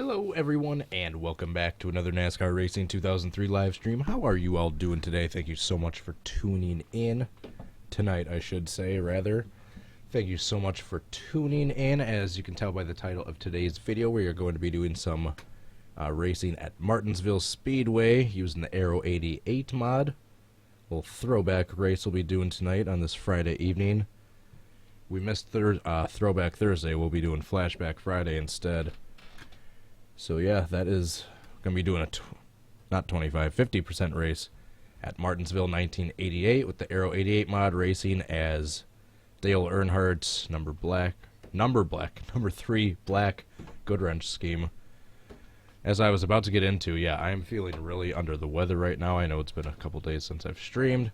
Hello everyone, and welcome back to another NASCAR Racing 2003 live stream. How are you all doing today? Thank you so much for tuning in. Tonight, I should say, rather. Thank you so much for tuning in. As you can tell by the title of today's video, we are going to be doing some racing at Martinsville Speedway using the Aero88 mod. A little throwback race we'll be doing tonight on this Friday evening. We missed Throwback Thursday. We'll be doing Flashback Friday instead. So yeah, that is going to be doing a not 50% race at Martinsville 1988 with the Aero88 mod, racing as Dale Earnhardt's number 3 black good wrench scheme. As I was about to get into, yeah, I am feeling really under the weather right now. I know it's been a couple days since I've streamed.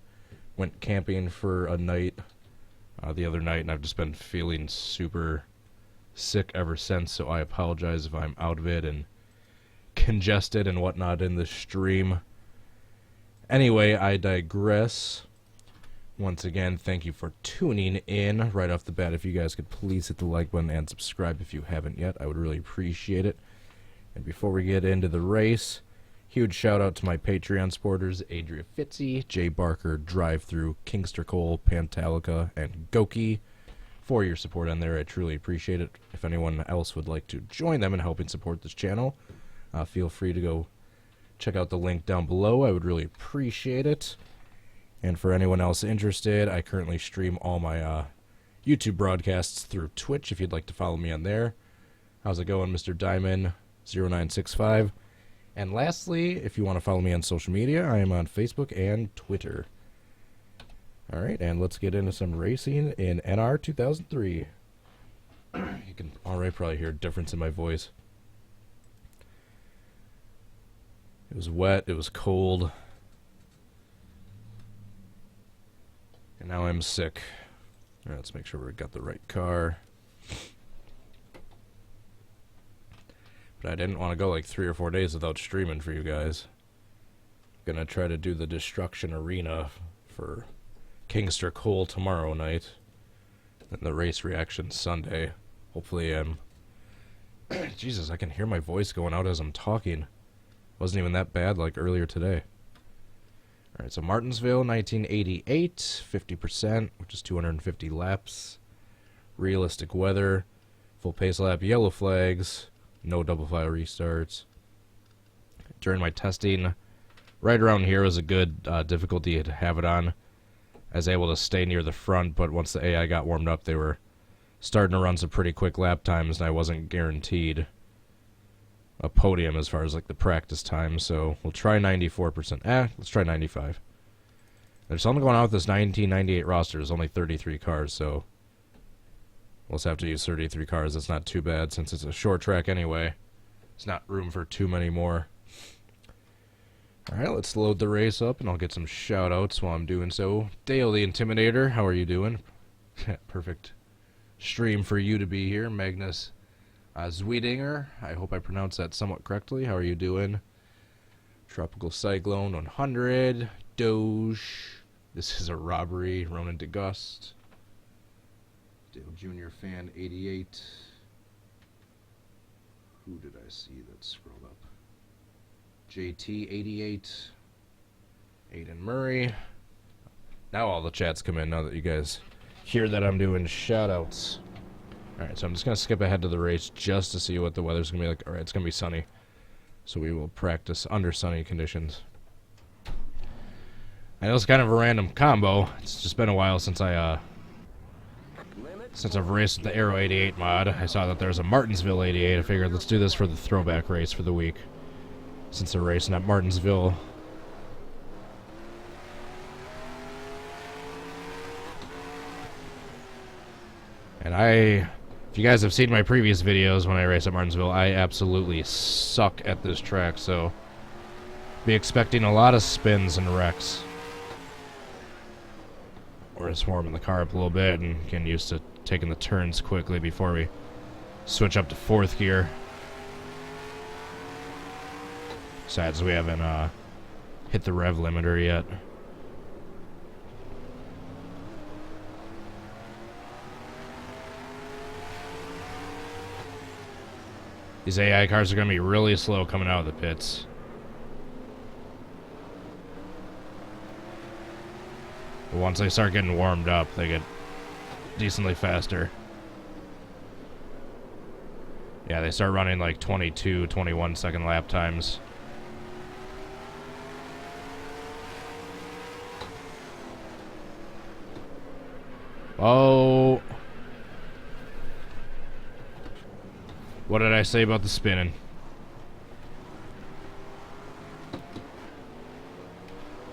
Went camping for a night the other night, and I've just been feeling super sick ever since, so I apologize if I'm out of it and congested and whatnot in the stream. Anyway, I digress. Once again, thank you for tuning in. Right off the bat, if you guys could please hit the like button and subscribe if you haven't yet, I would really appreciate it. And before we get into the race, huge shout out to my Patreon supporters, Adria Fitzy, Jay Barker, Drive-Thru, Kingster Cole, Pantalica, and Goki, for your support on there. I truly appreciate it. If anyone else would like to join them in helping support this channel, feel free to go check out the link down below. I would really appreciate it. And for anyone else interested, I currently stream all my YouTube broadcasts through Twitch if you'd like to follow me on there. How's it going, Mr. Diamond0965? And lastly, if you want to follow me on social media, I am on Facebook and Twitter. Alright, and let's get into some racing in NR2003. You can already probably hear a difference in my voice. It was wet, it was cold, and now I'm sick. Alright, let's make sure we got the right car. But I didn't want to go like 3 or 4 days without streaming for you guys. I'm gonna try to do the Destruction Arena for Kingster Cole tomorrow night, and the race reaction Sunday. Hopefully Jesus, I can hear my voice going out as I'm talking. Wasn't even that bad like earlier today. Alright, so Martinsville 1988, 50%, which is 250 laps. Realistic weather, full pace lap, yellow flags, no double file restarts. During my testing, right around here was a good difficulty to have it on. I was able to stay near the front, but once the AI got warmed up, they were starting to run some pretty quick lap times, and I wasn't guaranteed a podium as far as like the practice time, so we'll try 94%. Let's try 95. There's something going on with this 1998 roster. There's only 33 cars, so we'll just have to use 33 cars. That's not too bad since it's a short track anyway. There's not room for too many more. Alright, let's load the race up, and I'll get some shout-outs while I'm doing so. Dale the Intimidator, how are you doing? Perfect stream for you to be here. Magnus Zwedinger, I hope I pronounced that somewhat correctly. How are you doing? Tropical Cyclone 100. Doge. This is a robbery. Ronan DeGust. Dale Jr. Fan 88. Who did I see that scrolled up? JT88, Aiden Murray. Now all the chats come in now that you guys hear that I'm doing shoutouts. Alright, so I'm just going to skip ahead to the race just to see what the weather's going to be like. Alright, it's going to be sunny, so we will practice under sunny conditions. I know it's kind of a random combo. It's just been a while since I've raced with the Aero88 mod. I saw that there's a Martinsville 88. I figured let's do this for the throwback race for the week, since they're racing at Martinsville. And if you guys have seen my previous videos when I race at Martinsville, I absolutely suck at this track, so be expecting a lot of spins and wrecks. We're just warming the car up a little bit and getting used to taking the turns quickly before we switch up to 4th gear. Besides, we haven't hit the rev limiter yet. These AI cars are going to be really slow coming out of the pits. But once they start getting warmed up, they get decently faster. Yeah, they start running like 22, 21 second lap times. Oh. What did I say about the spinning?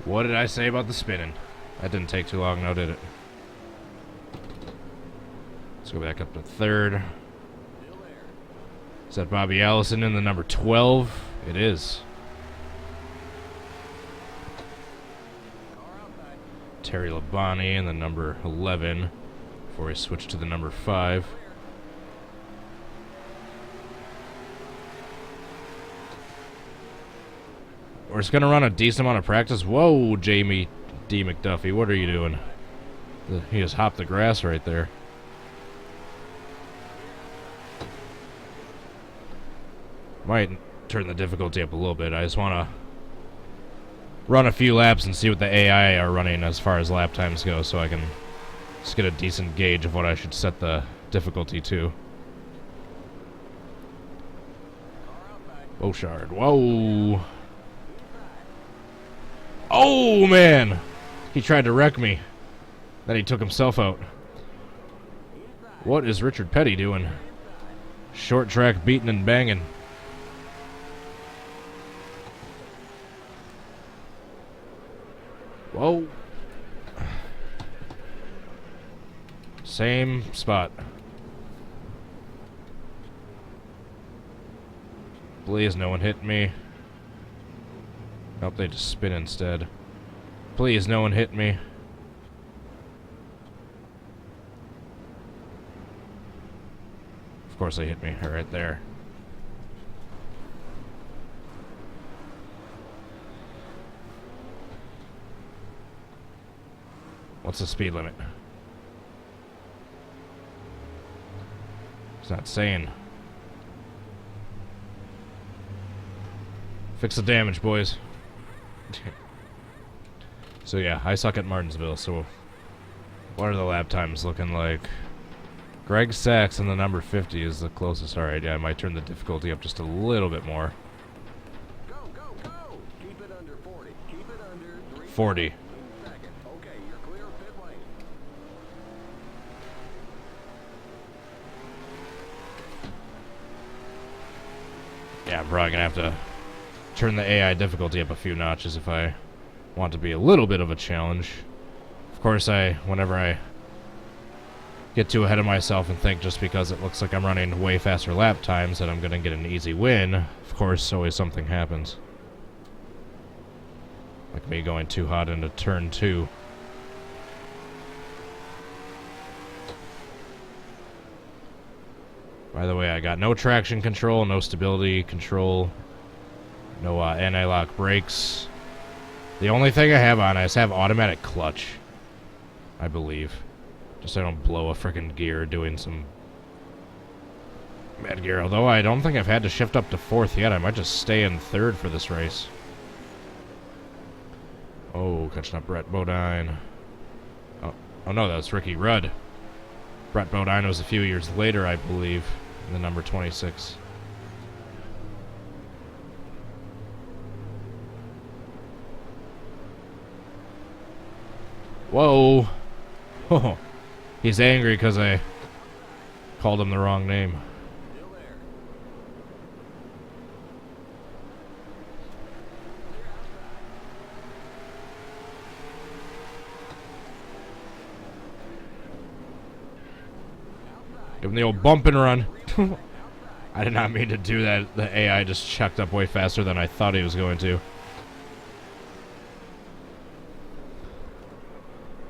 What did I say about the spinning? That didn't take too long, now did it? Let's go back up to third. Is that Bobby Allison in the number 12? It is. Terry Labonte in the number 11 before we switch to the number 5. We're just going to run a decent amount of practice. Whoa, Jamie D. McDuffie, what are you doing? He just hopped the grass right there. Might turn the difficulty up a little bit. I just want to run a few laps and see what the AI are running as far as lap times go, so I can just get a decent gauge of what I should set the difficulty to. Bouchard, whoa. Oh, man. He tried to wreck me. Then he took himself out. What is Richard Petty doing? Short track beating and banging. Whoa. Same spot. Please, no one hit me. Nope, they just spin instead. Please, no one hit me. Of course they hit me, right there. What's the speed limit? It's not saying. Fix the damage, boys. So yeah, I suck at Martinsville, so what are the lap times looking like? Greg Sachs in the number 50 is the closest. Alright, yeah, I might turn the difficulty up just a little bit more. Go, go, go! Keep it under 40. Keep it under 40. Okay, you're clear of pit lane. Yeah, I'm probably gonna have to turn the AI difficulty up a few notches if I want to be a little bit of a challenge. Of course, whenever I get too ahead of myself and think just because it looks like I'm running way faster lap times that I'm gonna get an easy win, of course, always something happens. Like me going too hot into turn 2. By the way, I got no traction control, no stability control, no anti-lock brakes. The only thing I have on is have automatic clutch, I believe. Just so I don't blow a frickin' gear doing some bad gear. Although I don't think I've had to shift up to 4th yet. I might just stay in 3rd for this race. Oh, catching up Brett Bodine. Oh no, that's Ricky Rudd. Brett Bodine was a few years later, I believe, in the number 26. Whoa. Oh, he's angry because I called him the wrong name. Give him the old bump and run. I did not mean to do that. The AI just checked up way faster than I thought he was going to.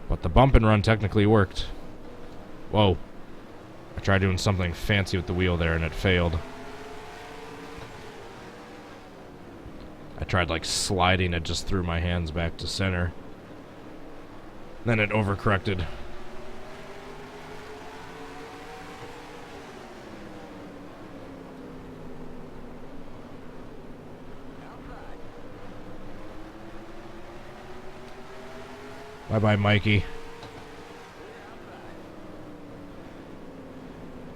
But the bump and run technically worked. Whoa. I tried doing something fancy with the wheel there and it failed. I tried like sliding it just through my hands back to center. Then it overcorrected. Bye-bye, Mikey.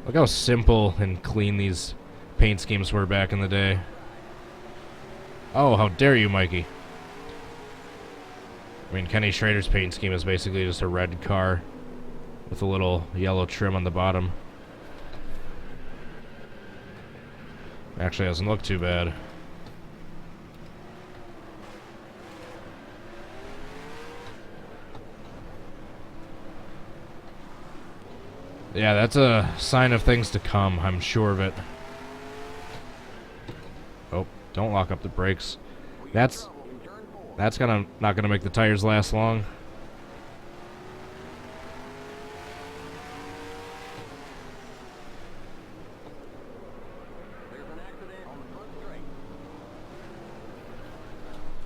Look how simple and clean these paint schemes were back in the day. Oh, how dare you, Mikey. I mean, Kenny Schrader's paint scheme is basically just a red car with a little yellow trim on the bottom. Actually, doesn't look too bad. Yeah, that's a sign of things to come, I'm sure of it. Oh, don't lock up the brakes. That's not gonna make the tires last long.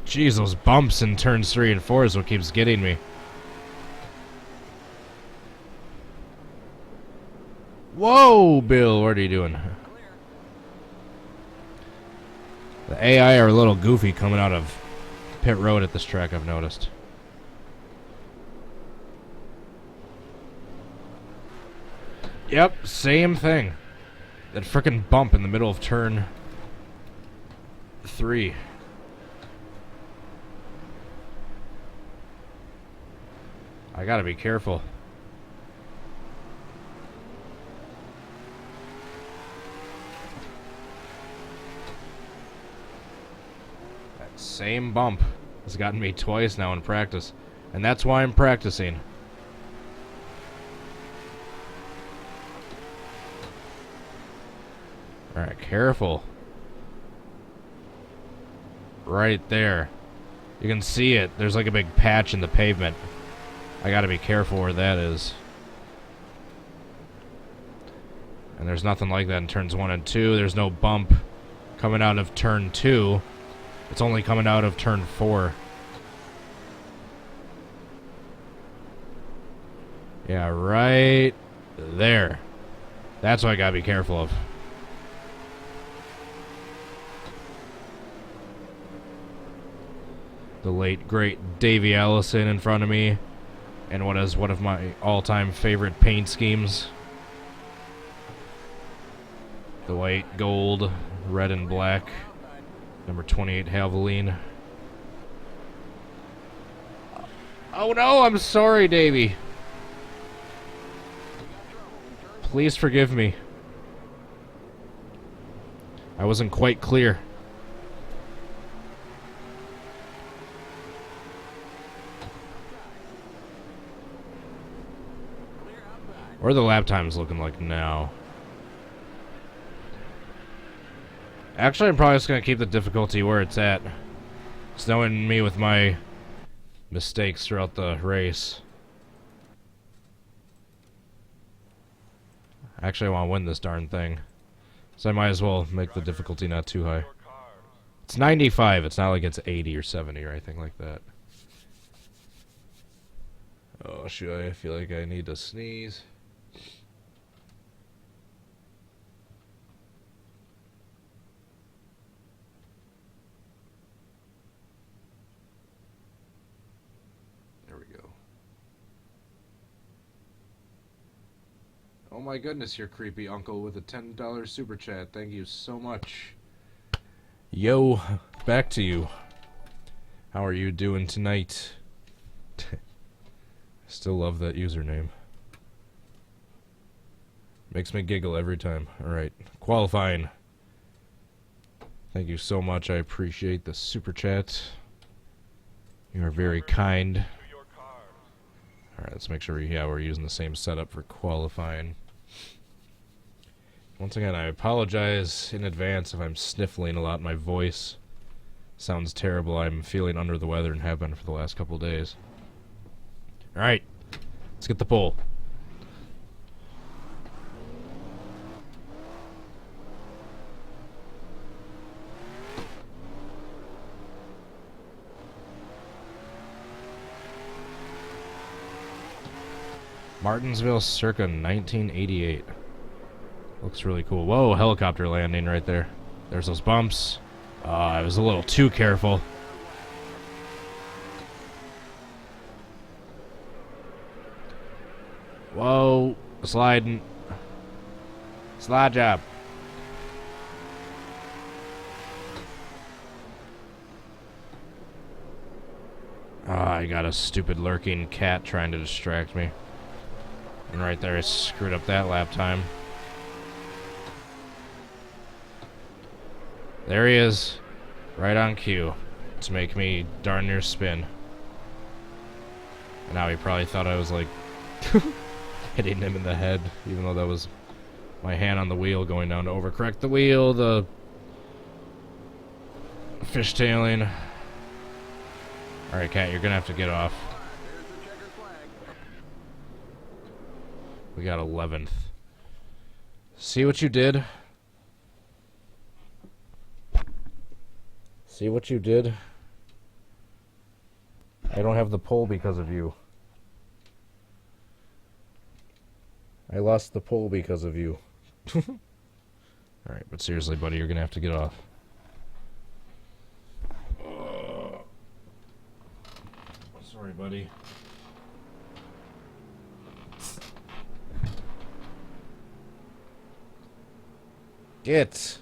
Jeez, those bumps in turns 3 and 4 is what keeps getting me. Whoa, Bill, what are you doing? The AI are a little goofy coming out of pit road at this track, I've noticed. Yep, same thing. That frickin' bump in the middle of turn 3. I gotta be careful. That same bump has gotten me twice now in practice. And that's why I'm practicing. Alright, careful. Right there. You can see it. There's like a big patch in the pavement. I gotta be careful where that is. And there's nothing like that in turns 1 and 2. There's no bump coming out of turn 2. It's only coming out of turn 4. Yeah, right there. That's what I gotta be careful of. The late, great Davey Allison in front of me. And what is one of my all-time favorite paint schemes. The white, gold, red, and black. Number 28 Havoline. Oh no, I'm sorry, Davey. Please forgive me. I wasn't quite clear. What are the lap times looking like now? Actually, I'm probably just going to keep the difficulty where it's at. Just knowing me with my mistakes throughout the race. Actually, I want to win this darn thing. So I might as well make the difficulty not too high. It's 95. It's not like it's 80 or 70 or anything like that. Oh, should I feel like I need to sneeze? Oh my goodness, your creepy uncle with a $10 super chat. Thank you so much. Yo, back to you. How are you doing tonight? Still love that username. Makes me giggle every time. Alright, qualifying. Thank you so much. I appreciate the super chat. You are very kind. Alright, let's make sure we're using the same setup for qualifying. Once again, I apologize in advance if I'm sniffling a lot. My voice sounds terrible. I'm feeling under the weather and have been for the last couple days. Alright, let's get the pole. Martinsville circa 1988. Looks really cool. Whoa, helicopter landing right there. There's those bumps. I was a little too careful. Whoa. Sliding. Slide job. Ah, I got a stupid lurking cat trying to distract me. And right there, I screwed up that lap time. There he is. Right on cue. To make me darn near spin. And now he probably thought I was like hitting him in the head, even though that was my hand on the wheel going down to overcorrect the wheel, the fishtailing. Alright, Cat, you're gonna have to get off. We got 11th. See what you did? See what you did? I don't have the pole because of you. I lost the pole because of you. Alright, but seriously, buddy, you're gonna have to get off. Sorry, buddy. Get!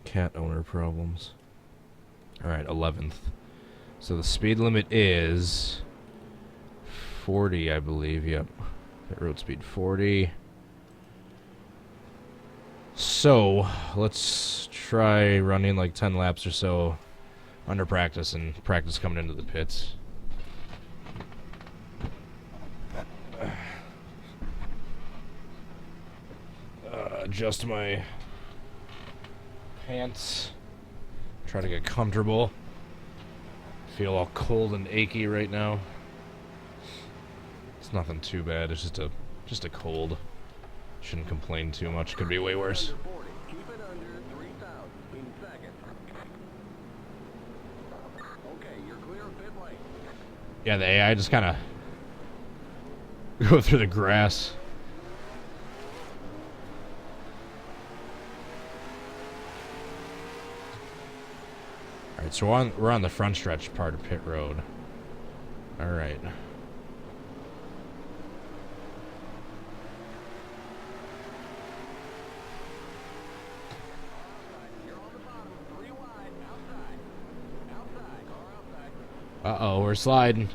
Cat owner problems. Alright, 11th. So the speed limit is 40, I believe. Yep. Pit road speed 40. So, let's try running like 10 laps or so under practice and practice coming into the pits. Adjust my pants. Try to get comfortable. Feel all cold and achy right now. It's nothing too bad. It's just a cold. Shouldn't complain too much. Could be way worse. Keep it under 3,000 in second. Okay, you're clear of pit lane. Yeah, the AI just kind of go through the grass. Alright, so we're on the front stretch part of pit road. Alright. Uh-oh, we're sliding.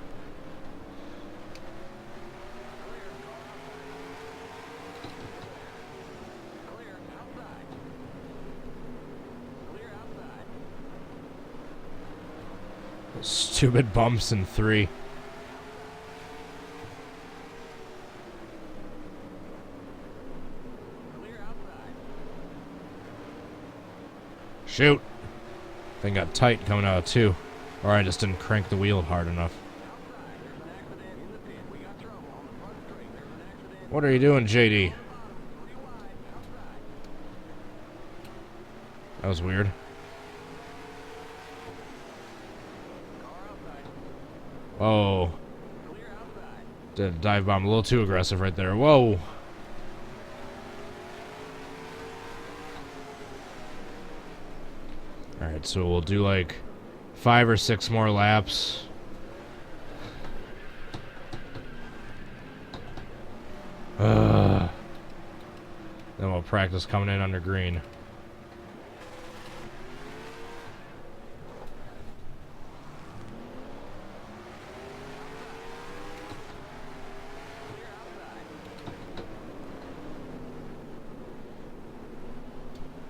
Stupid bumps in 3. Shoot! Thing got tight coming out of 2. Or I just didn't crank the wheel hard enough. What are you doing, JD? That was weird. Whoa. Did a dive bomb a little too aggressive right there. Whoa. Alright, so we'll do like 5 or 6 more laps. Then we'll practice coming in under green.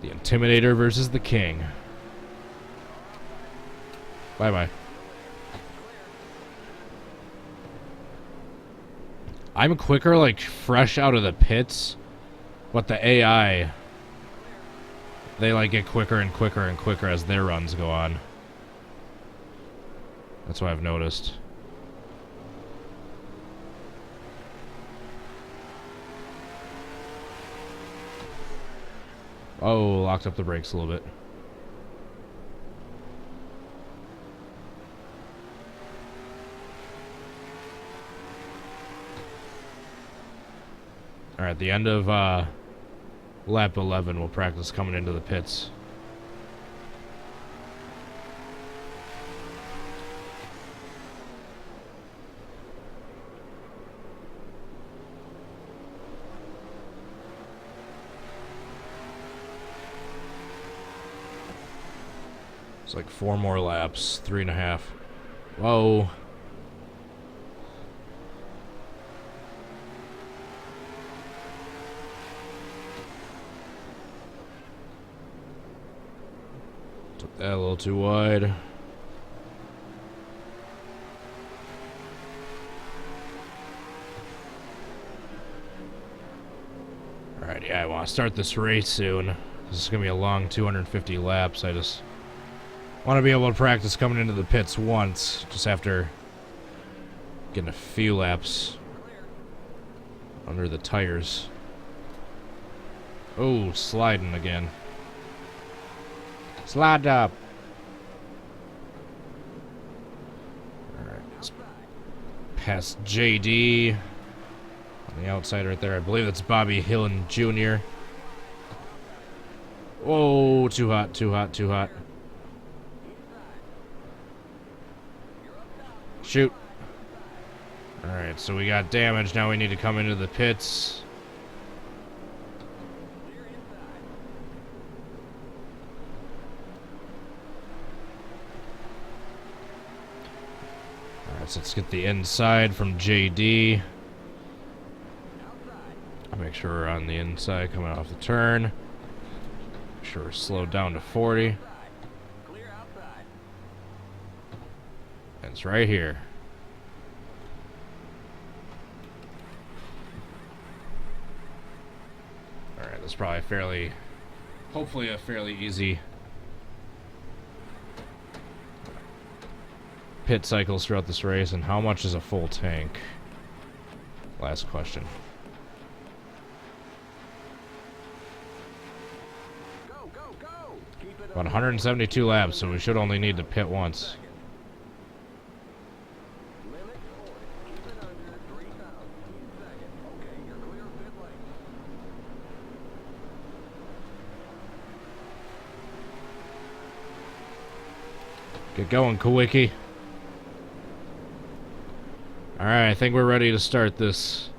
The Intimidator versus the King. Bye-bye. I'm quicker, like, fresh out of the pits. But the AI, they, like, get quicker and quicker and quicker as their runs go on. That's what I've noticed. Oh, locked up the brakes a little bit. Alright, at the end of lap 11, we'll practice coming into the pits. It's like 4 more laps, 3.5. Whoa. Took that a little too wide. Alright, yeah, I want to start this race soon. This is going to be a long 250 laps. I just want to be able to practice coming into the pits once, just after getting a few laps under the tires. Oh, sliding again. Slide up. Alright, let's pass JD. On the outside right there, I believe that's Bobby Hillen Jr. Oh, too hot, too hot, too hot. Shoot. Alright, so we got damage. Now we need to come into the pits. Alright, so let's get the inside from JD. Make sure we're on the inside coming off the turn. Make sure we're slowed down to 40. And it's right here. Alright, that's probably hopefully a fairly easy pit cycles throughout this race. And how much is a full tank? Last question. About 172 laps, so we should only need to pit once. Get going, Kawicki. Alright, I think we're ready to start this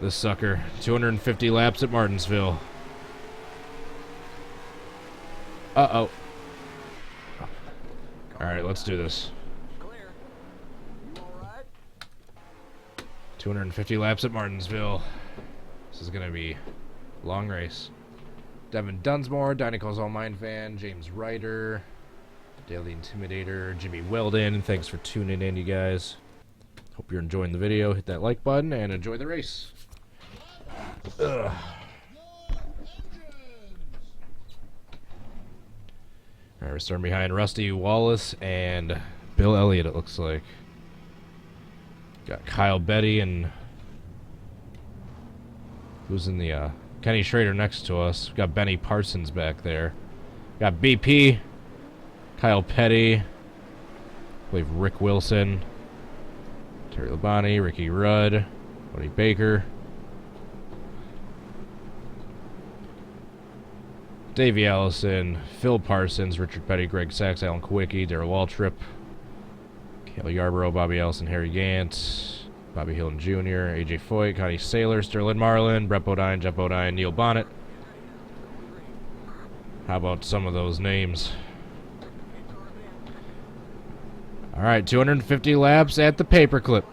sucker. 250 laps at Martinsville. Uh-oh. Alright, let's do this. 250 laps at Martinsville. This is gonna be a long race. Devin Dunsmore, Dynaco's All Mine Fan, James Ryder, Daily Intimidator, Jimmy Weldon. Thanks for tuning in, you guys. Hope you're enjoying the video. Hit that like button and enjoy the race. Ugh. Alright, we're starting behind Rusty Wallace and Bill Elliott, it looks like. Got Kyle Betty and... who's in the, Kenny Schrader next to us. Got Benny Parsons back there. Got BP. Kyle Petty. I believe Rick Wilson. Terry Labonte. Ricky Rudd. Buddy Baker. Davey Allison, Phil Parsons, Richard Petty, Greg Sachs, Alan Kawicki, Darrell Waltrip, Cale Yarborough, Bobby Allison, Harry Gant, Bobby Hillen Jr., AJ Foyt, Connie Saylor, Sterling Marlin, Brett Bodine, Jeff Bodine, Neil Bonnet. How about some of those names? Alright, 250 laps at the paperclip.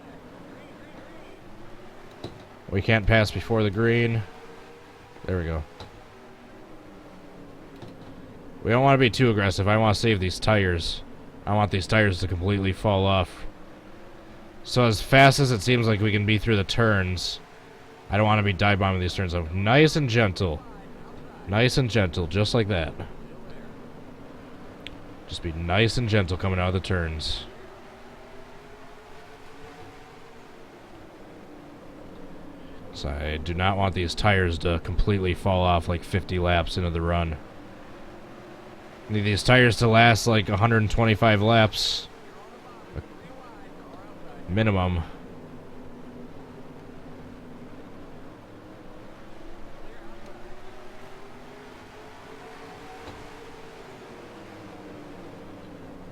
We can't pass before the green. There we go. We don't want to be too aggressive. I want to save these tires. I want these tires to completely fall off. So as fast as it seems like we can be through the turns, I don't want to be dive bombing these turns. So nice and gentle. Nice and gentle, just like that. Just be nice and gentle coming out of the turns. So I do not want these tires to completely fall off like 50 laps into the run. I need these tires to last like 125 laps. Minimum.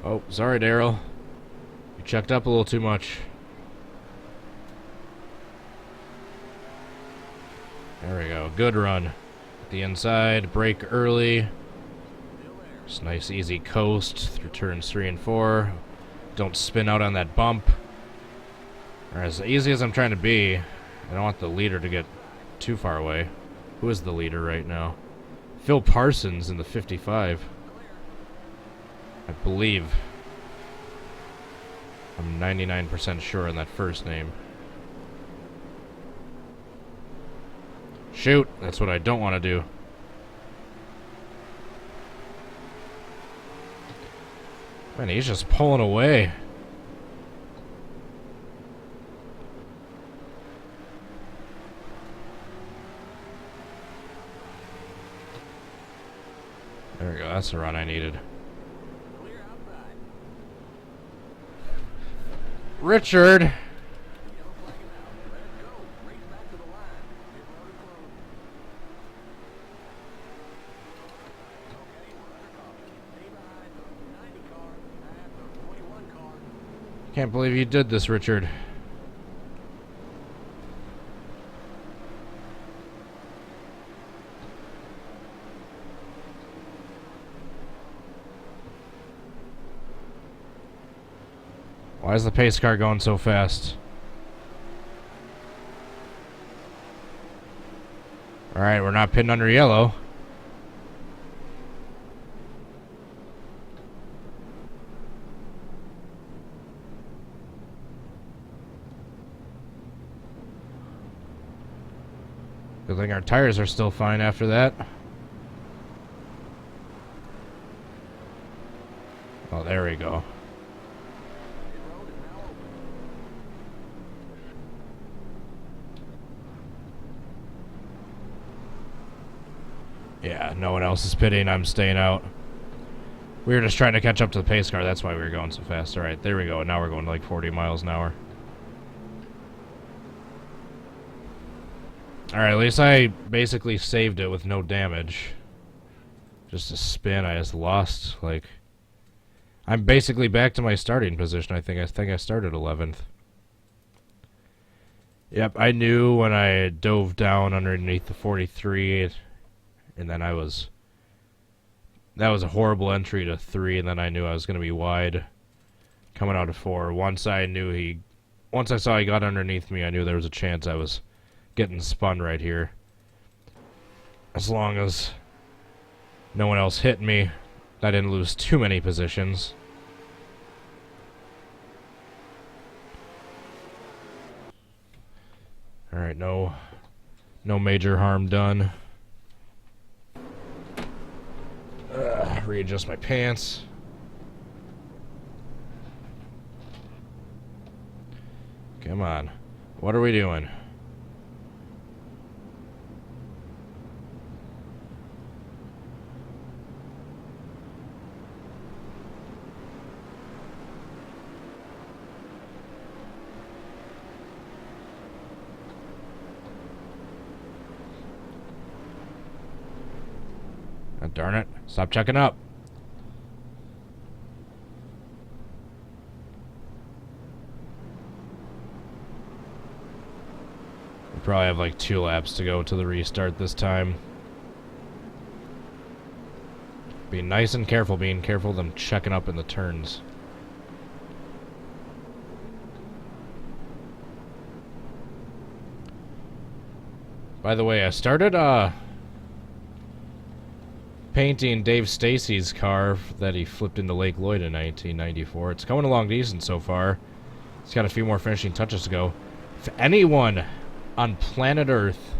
Oh, sorry, Daryl. You checked up a little too much. There we go. Good run. At the inside, brake early. Just nice easy coast through turns 3 and 4. Don't spin out on that bump. Or as easy as I'm trying to be, I don't want the leader to get too far away. Who is the leader right now? Phil Parsons in the 55. I believe. I'm 99% sure on that first name. Shoot! That's what I don't want to do. Man, he's just pulling away. There we go. That's the run I needed. Clear outside. Richard! Yellow flag is out. Let it go. Race back to the line. Pit road is closed. Okay, we're under caution. Stay behind the 90 car. Past the 21 car. Can't believe you did this, Richard. Why is the pace car going so fast? Alright, we're not pitting under yellow. Good thing our tires are still fine after that. Oh, there we go. Pit road is now open. Yeah, no one else is pitting. I'm staying out. We were just trying to catch up to the pace car. That's why we were going so fast. Alright, there we go. Now we're going like 40 miles an hour. Alright, at least I basically saved it with no damage. Just a spin. I just lost. Like, I'm basically back to my starting position. I think I started 11th. Yep, I knew when I dove down underneath the 43, and then that was a horrible entry to 3, and then I knew I was going to be wide coming out of 4. Once I saw he got underneath me, I knew there was a chance I was getting spun right here. As long as no one else hit me, I didn't lose too many positions. Alright, no major harm done. Readjust my pants. Come on. What are we doing? Oh, darn it. Stop checking up. We probably have like 2 laps to go to the restart this time. Be nice and careful, being careful of them checking up in the turns. By the way, I started painting Dave Stacy's car that he flipped into Lake Lloyd in 1994. It's coming along decent so far. It's got a few more finishing touches to go. If anyone on planet Earth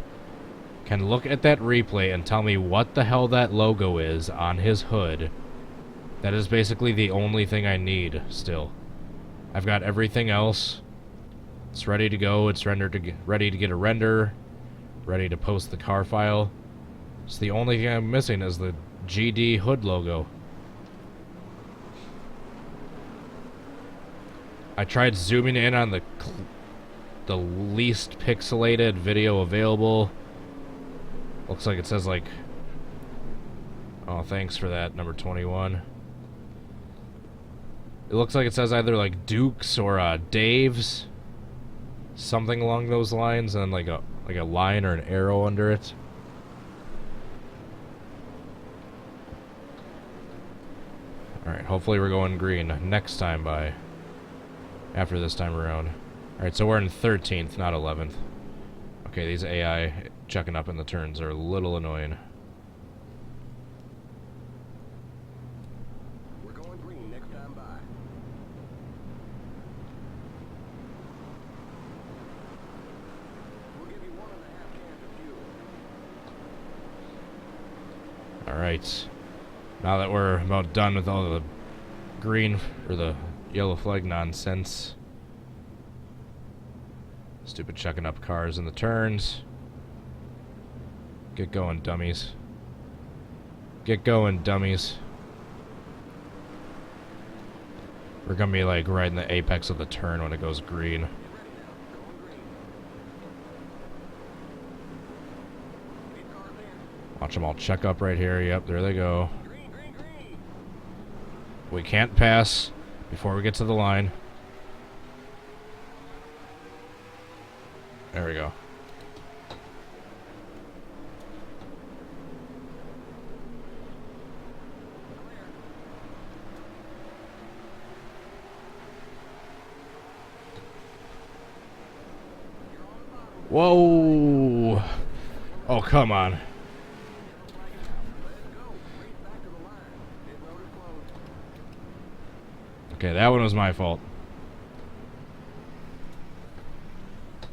can look at that replay and tell me what the hell that logo is on his hood, that is basically the only thing I need still. I've got everything else. It's ready to go. It's ready to get a render, ready to post the car file. It's the only thing I'm missing is the GD hood logo. I tried zooming in on the least pixelated video available. Looks like it says like, oh, thanks for that, number 21. It looks like it says either like Duke's or Dave's, something along those lines, and like a line or an arrow under it. Alright, hopefully we're going green next time by. After this time around. Alright, so we're in 13th, not 11th. Okay, these AI checking up in the turns are a little annoying. We're going green next time by. We'll give you 1.5 cans of fuel. Alright. Now that we're about done with all the green, or the yellow flag nonsense. Stupid checking up cars in the turns. Get going, dummies. Get going, dummies. We're gonna be like right in the apex of the turn when it goes green. Get ready now. Going green. Lead cars in. Watch them all check up right here. Yep, there they go. Green, green, green. We can't pass before we get to the line. There we go. Whoa! Oh, come on. Let's go. Straight back to the line. Pit road is closed. Okay, that one was my fault.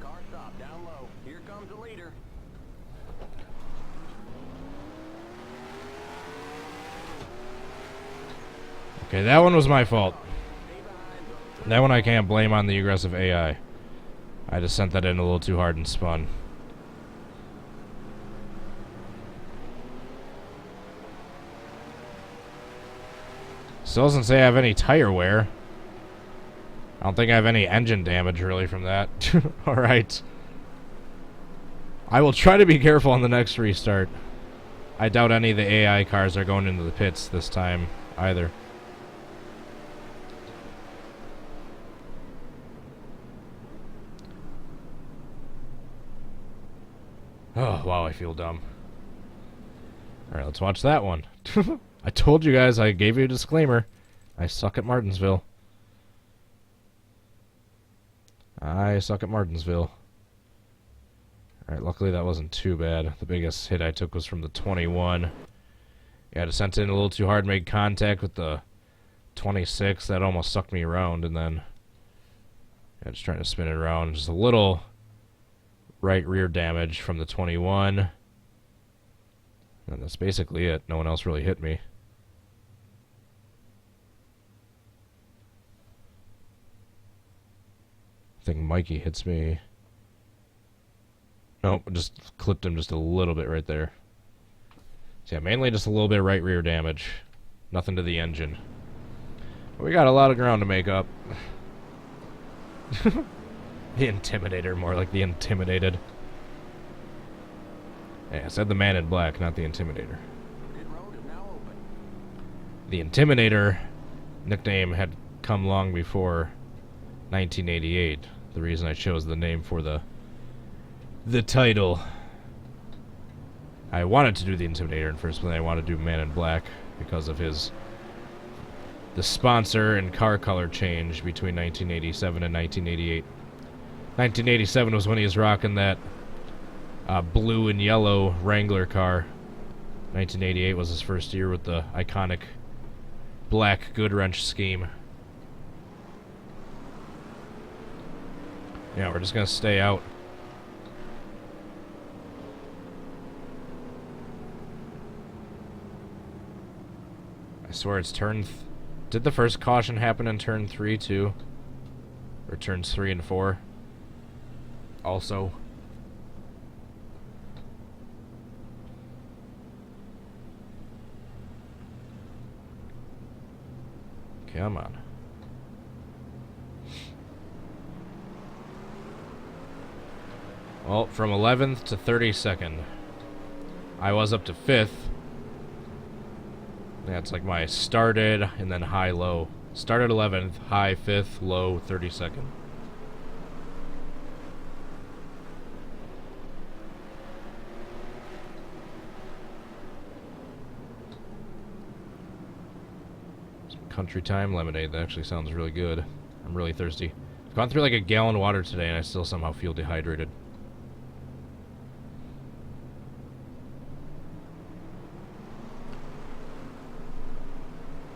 Car stop down low. Here comes the leader. Okay, that one was my fault. Stay behind. That one I can't blame on the aggressive AI. I just sent that in a little too hard and spun. Still doesn't say I have any tire wear. I don't think I have any engine damage really from that. Alright. I will try to be careful on the next restart. I doubt any of the AI cars are going into the pits this time either. Oh, wow, I feel dumb. Alright, let's watch that one. I told you guys, I gave you a disclaimer. I suck at Martinsville. I suck at Martinsville. Alright, luckily that wasn't too bad. The biggest hit I took was from the 21. Yeah, I just sent it in a little too hard, made contact with the 26. That almost sucked me around, and then... yeah, just trying to spin it around. Just a little right rear damage from the 21. And that's basically it. No one else really hit me. I think Mikey hits me. Nope, just clipped him just a little bit right there. So yeah, mainly just a little bit right rear damage. Nothing to the engine. But we got a lot of ground to make up. The Intimidator, more like the Intimidated. Yeah, I said the Man in Black, not the Intimidator. Pit road is now open. The Intimidator nickname had come long before 1988. The reason I chose the name for the title. I wanted to do the Intimidator in first, but then I wanted to do Man in Black because of the sponsor and car color change between 1987 and 1988. 1987 was when he was rocking that blue and yellow Wrangler car. 1988 was his first year with the iconic black Goodwrench scheme. Yeah, we're just gonna stay out. I swear it's turn... did the first caution happen in turn 3 too? Or turns 3 and 4? Also. Come on. Well, from 11th to 32nd. I was up to 5th. That's like my started and then high low. Started 11th, high 5th, low 32nd. Country Time lemonade. That actually sounds really good. I'm really thirsty. I've gone through like a gallon of water today and I still somehow feel dehydrated.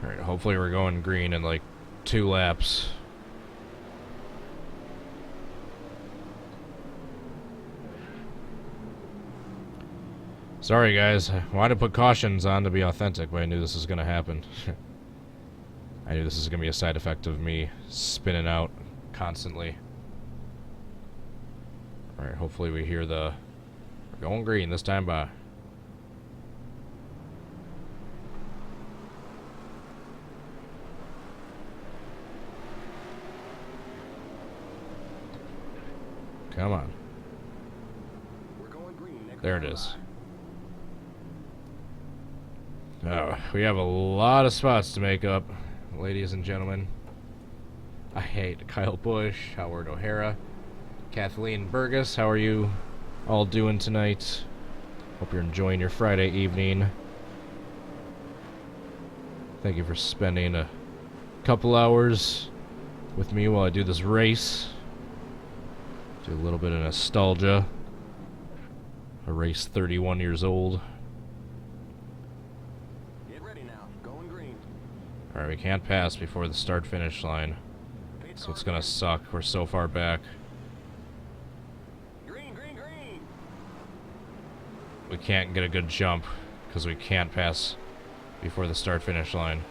Alright, hopefully we're going green in like 2 laps. Sorry guys, I wanted to put cautions on to be authentic, but I knew this was going to happen. I knew this is going to be a side effect of me spinning out constantly. Alright, hopefully we hear the... We're going green this time by. Come on. We're going green. There it is. Oh, we have a lot of spots to make up, ladies and gentlemen. I hate Kyle Busch, Howard O'Hara, Kathleen Burgess. How are you all doing tonight? Hope you're enjoying your Friday evening. Thank you for spending a couple hours with me while I do this race. Do a little bit of nostalgia. A race 31 years old. Get ready now. Going green. Alright, we can't pass before the start-finish line. So it's gonna suck. We're so far back. Green, green, green. We can't get a good jump because we can't pass before the start-finish line.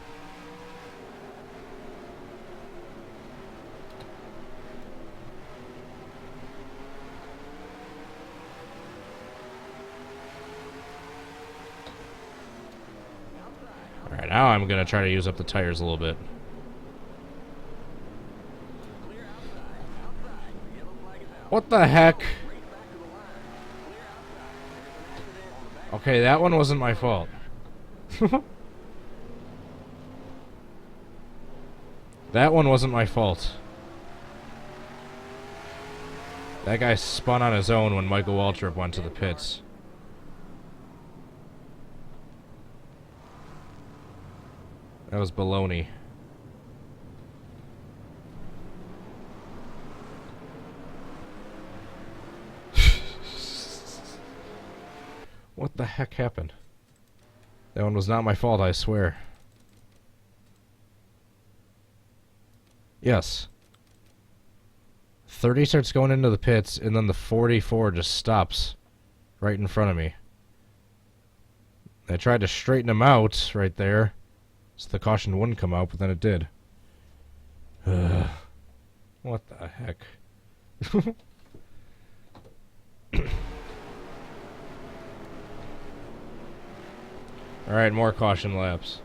Alright, now I'm gonna try to use up the tires a little bit. Clear outside. Outside. The yellow flag is out. What the heck? Race back to the line. Clear outside. There's an accident on the back. Okay, that one wasn't my fault. That one wasn't my fault. That guy spun on his own when Michael Waltrip went to the pits. That was baloney. What the heck happened? That one was not my fault, I swear. Yes. 30 starts going into the pits, and then the 44 just stops right in front of me. I tried to straighten him out right there, so the caution wouldn't come out, but then it did. What the heck? Alright, more caution laps.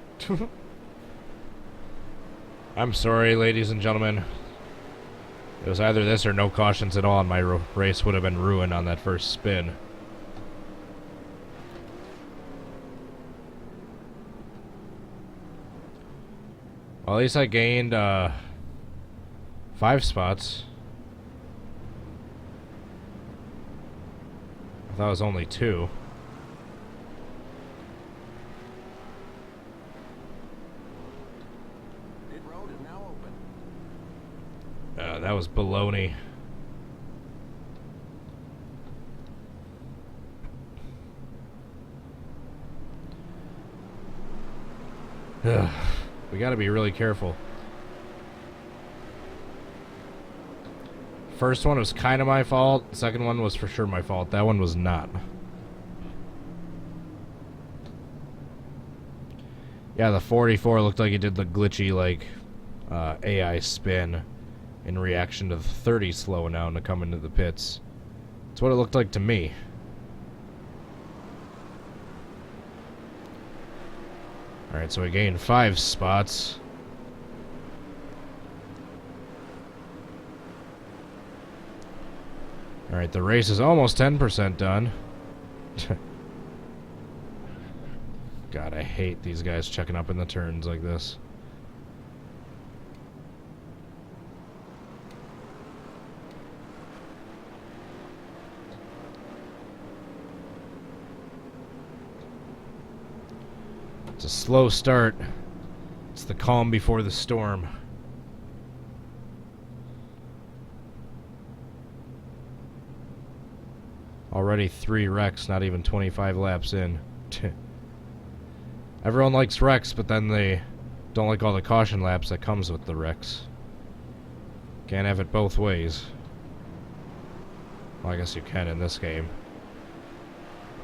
I'm sorry, ladies and gentlemen. It was either this or no cautions at all, and my race would have been ruined on that first spin. Well, at least I gained 5 spots. I thought it was only 2. Pit road is now open. That was baloney. We gotta be really careful. First one was kind of my fault. Second one was for sure my fault. That one was not. Yeah, the 44 looked like it did the glitchy, like, AI spin in reaction to the 30 slowing down to come into the pits. That's what it looked like to me. Alright, so we gained 5 spots. Alright, the race is almost 10% done. God, I hate these guys checking up in the turns like this. It's a slow start. It's the calm before the storm. Already 3 wrecks, not even 25 laps in. Everyone likes wrecks, but then they don't like all the caution laps that comes with the wrecks. Can't have it both ways. Well, I guess you can in this game.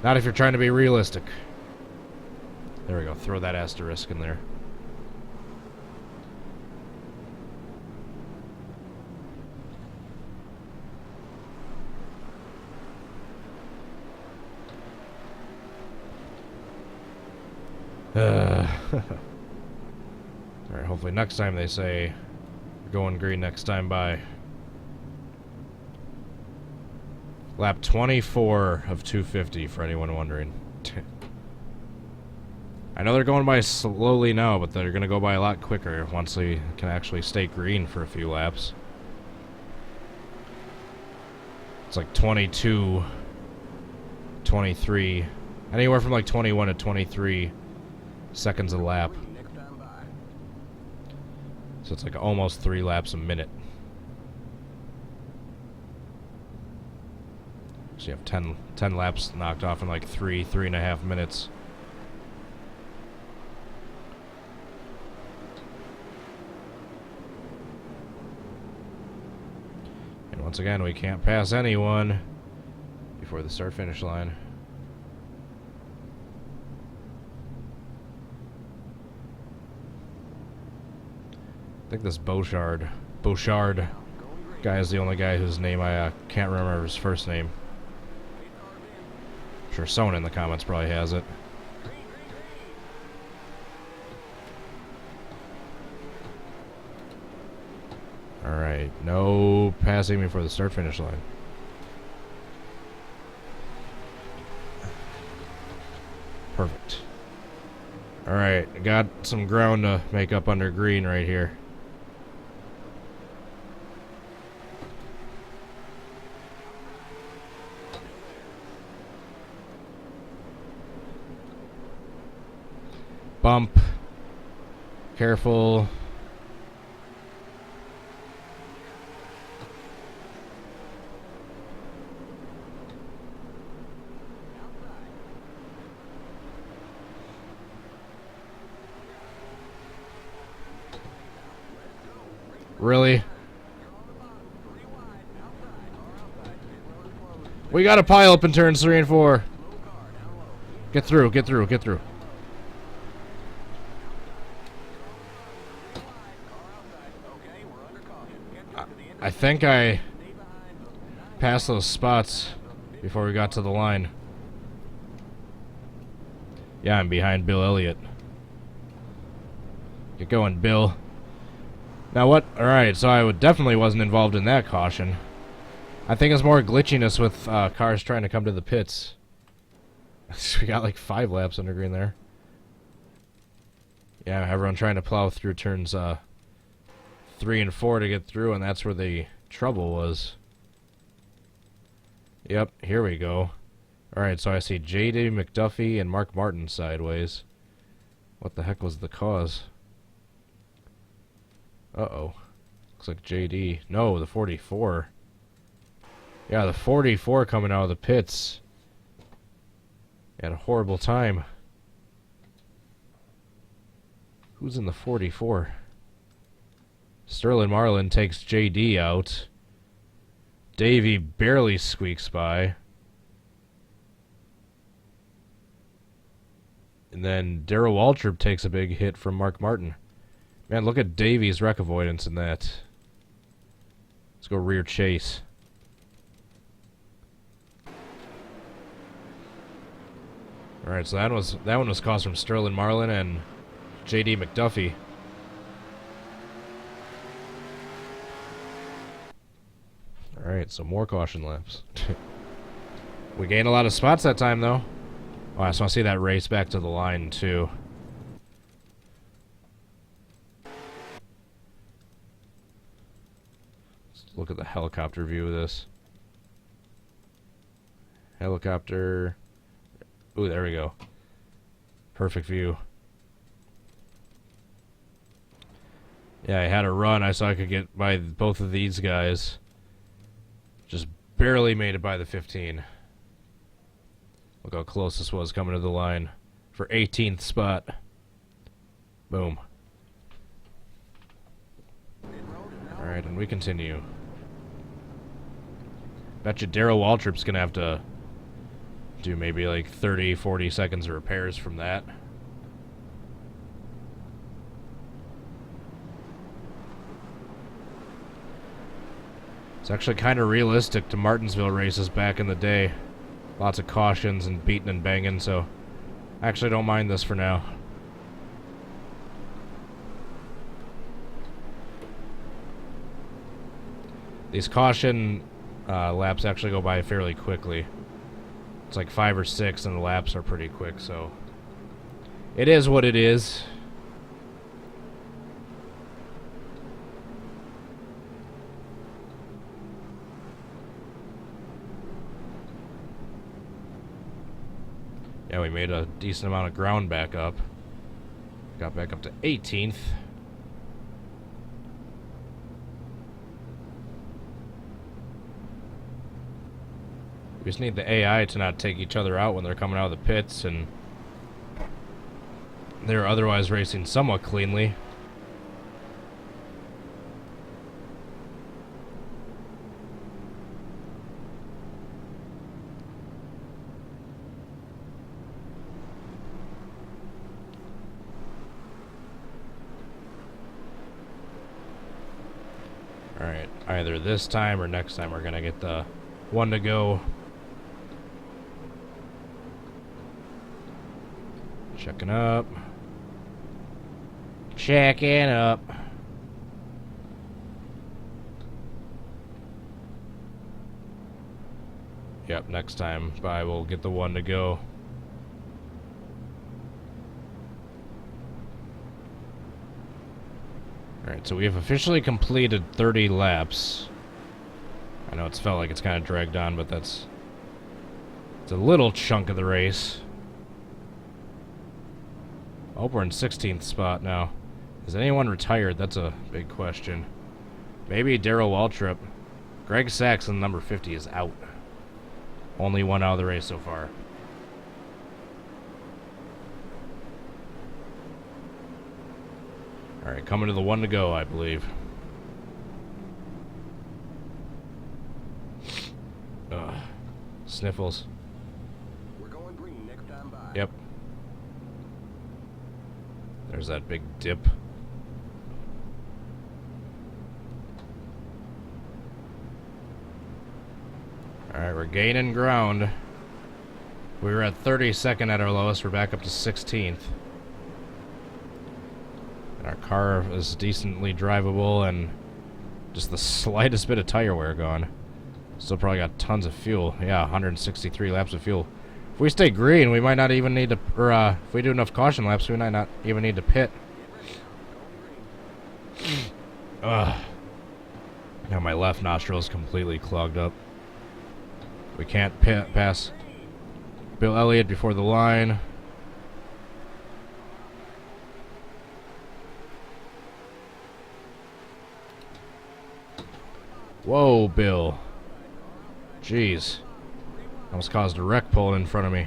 Not if you're trying to be realistic. There we go, throw that asterisk in there. Alright, hopefully next time they say we're going green next time by. Lap 24 of 250 for anyone wondering. I know they're going by slowly now, but they're going to go by a lot quicker once they can actually stay green for a few laps. It's like 22, 23, anywhere from like 21 to 23 seconds a lap. So it's like almost 3 laps a minute. So you have 10 laps knocked off in like 3.5 minutes. And once again, we can't pass anyone before the start-finish line. I think this Bouchard guy is the only guy whose name I can't remember his first name. I'm sure someone in the comments probably has it. Alright, no passing before the start-finish line. Perfect. Alright, got some ground to make up under green right here. Bump. Careful. Really? We got a pile up in turns 3 and 4. Get through, get through, get through. I think I passed those spots before we got to the line. Yeah, I'm behind Bill Elliott. Get going, Bill. Now what? Alright, so I definitely wasn't involved in that caution. I think it's more glitchiness with cars trying to come to the pits. We got like 5 laps under green there. Yeah, everyone trying to plow through turns 3 and 4 to get through, and that's where the trouble was. Yep, here we go. Alright, so I see J.D. McDuffie and Mark Martin sideways. What the heck was the cause? Uh-oh. Looks like J.D. No, the 44. Yeah, the 44 coming out of the pits. Had a horrible time. Who's in the 44? Sterling Marlin takes J.D. out. Davey barely squeaks by. And then Darrell Waltrip takes a big hit from Mark Martin. Man, look at Davey's wreck avoidance in that. Let's go rear chase. Alright, so that one was caused from Sterling Marlin and J.D. McDuffie. Alright, so more caution laps. We gained a lot of spots that time, though. Oh, I just want to see that race back to the line, too. Let's look at the helicopter view of this. Helicopter. Ooh, there we go. Perfect view. Yeah, I had a run. I saw I could get by both of these guys. Just barely made it by the 15. Look how close this was coming to the line for 18th spot. Boom. Alright, and we continue. Bet you Darrell Waltrip's gonna have to do maybe like 30, 40 seconds of repairs from that. It's actually kind of realistic to Martinsville races back in the day. Lots of cautions and beating and banging, so I actually don't mind this for now. These caution laps actually go by fairly quickly. It's like 5 or 6 and the laps are pretty quick, so it is what it is. Yeah, we made a decent amount of ground back up. Got back up to 18th. We just need the AI to not take each other out when they're coming out of the pits, and they're otherwise racing somewhat cleanly. Alright, either this time or next time we're gonna get the one to go. Checking up. Checking up. Yep, next time by we'll get the one to go. Alright, so we have officially completed 30 laps. I know it's felt like it's kind of dragged on, but it's a little chunk of the race. I hope we're in 16th spot now. Is anyone retired? That's a big question. Maybe Darrell Waltrip. Greg Saxon, number 50, is out. Only one out of the race so far. Alright, coming to the one to go, I believe. Ugh. Sniffles. We're going green next time by. Yep. There's that big dip. Alright, we're gaining ground. We were at 32nd at our lowest. We're back up to 16th. And our car is decently drivable and just the slightest bit of tire wear gone. Still probably got tons of fuel. Yeah, 163 laps of fuel. If we stay green, we might not even need to, or if we do enough caution laps, we might not even need to pit. Ugh. Now my left nostril is completely clogged up. We can't pass Bill Elliott before the line. Whoa, Bill. Jeez. Almost caused a wreck pulling in front of me.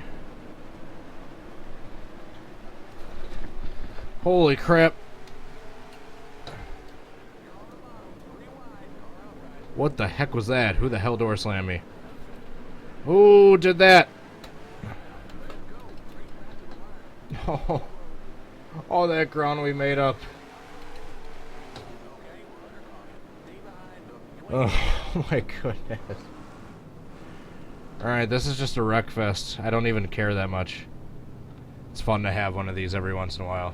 Holy crap. What the heck was that? Who the hell door slammed me? Who did that? Oh, all that ground we made up. Oh my goodness. Alright, this is just a wreck fest. I don't even care that much. It's fun to have one of these every once in a while.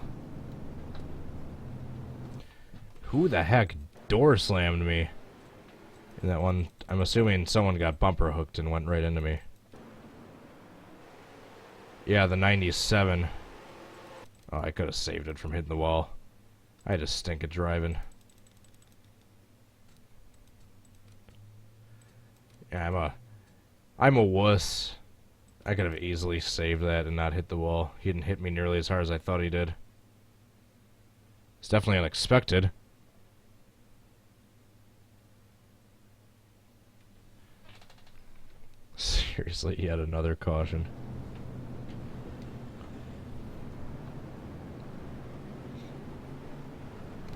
Who the heck door slammed me? In that one, I'm assuming someone got bumper hooked and went right into me. Yeah, the 97. Oh, I could have saved it from hitting the wall. I just stink at driving. Yeah, I'm a wuss. I could have easily saved that and not hit the wall. He didn't hit me nearly as hard as I thought he did. It's definitely unexpected. Seriously, yet another caution.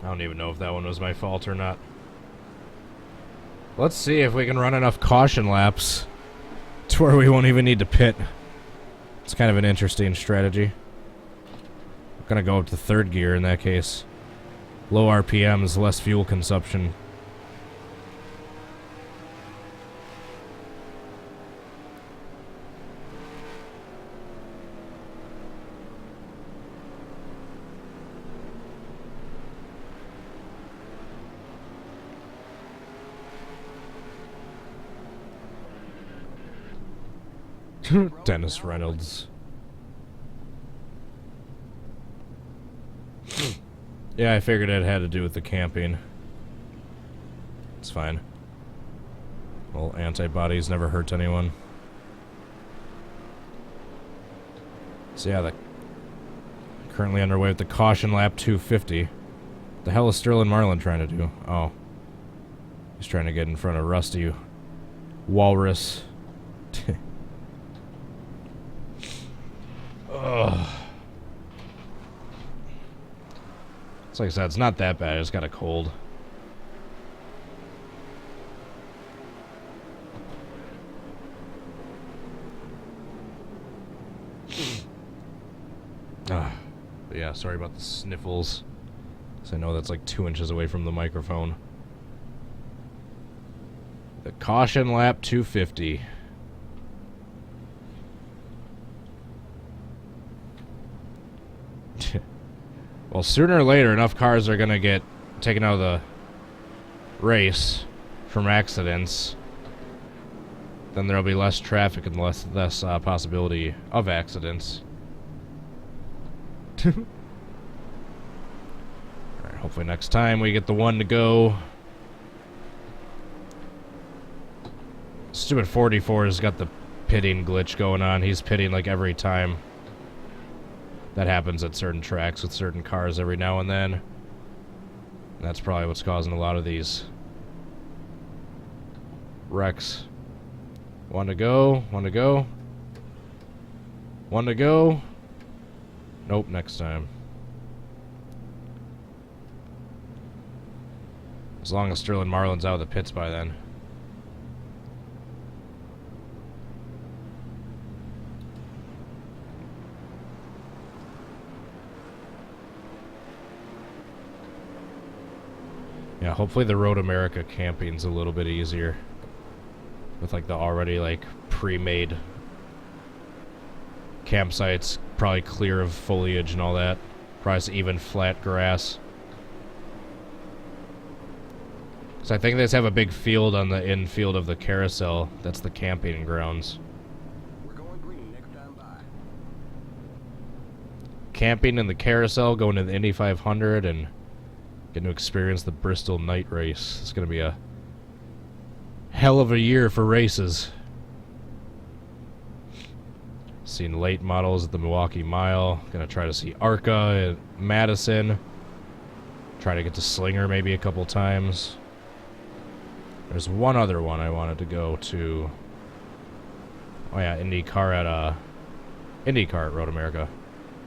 I don't even know if that one was my fault or not. Let's see if we can run enough caution laps to where we won't even need to pit. It's kind of an interesting strategy. I'm gonna go up to third gear in that case. Low RPMs, less fuel consumption. Dennis Reynolds. Yeah, I figured it had to do with the camping. It's fine. Well, antibodies never hurt anyone. So yeah, currently underway with the caution lap 250. The hell is Sterling Marlin trying to do? Oh. He's trying to get in front of Rusty Walrus. Ugh. It's like I said, it's not that bad. I just got a cold. But yeah, sorry about the sniffles. 'Cause I know that's like 2 inches away from the microphone. The caution lap 250. Well, sooner or later, enough cars are going to get taken out of the race from accidents. Then there'll be less traffic and less possibility of accidents. Alright, hopefully next time we get the one to go. Stupid 44's got the pitting glitch going on. He's pitting like every time. That happens at certain tracks with certain cars every now and then. That's probably what's causing a lot of these wrecks. One to go, one to go. One to go. Nope, next time. As long as Sterling Marlin's out of the pits by then. Yeah, hopefully the Road America camping's a little bit easier. With like the already like pre-made campsites, probably clear of foliage and all that. Probably even flat grass. So I think they just have a big field on the infield of the carousel. That's the camping grounds. We're going green next time by. Camping in the carousel, going to the Indy 500, and getting to experience the Bristol night race. It's going to be a hell of a year for races. Seen late models at the Milwaukee Mile. Going to try to see ARCA at Madison. Try to get to Slinger maybe a couple times. There's one other one I wanted to go to. Oh yeah, IndyCar at Road America.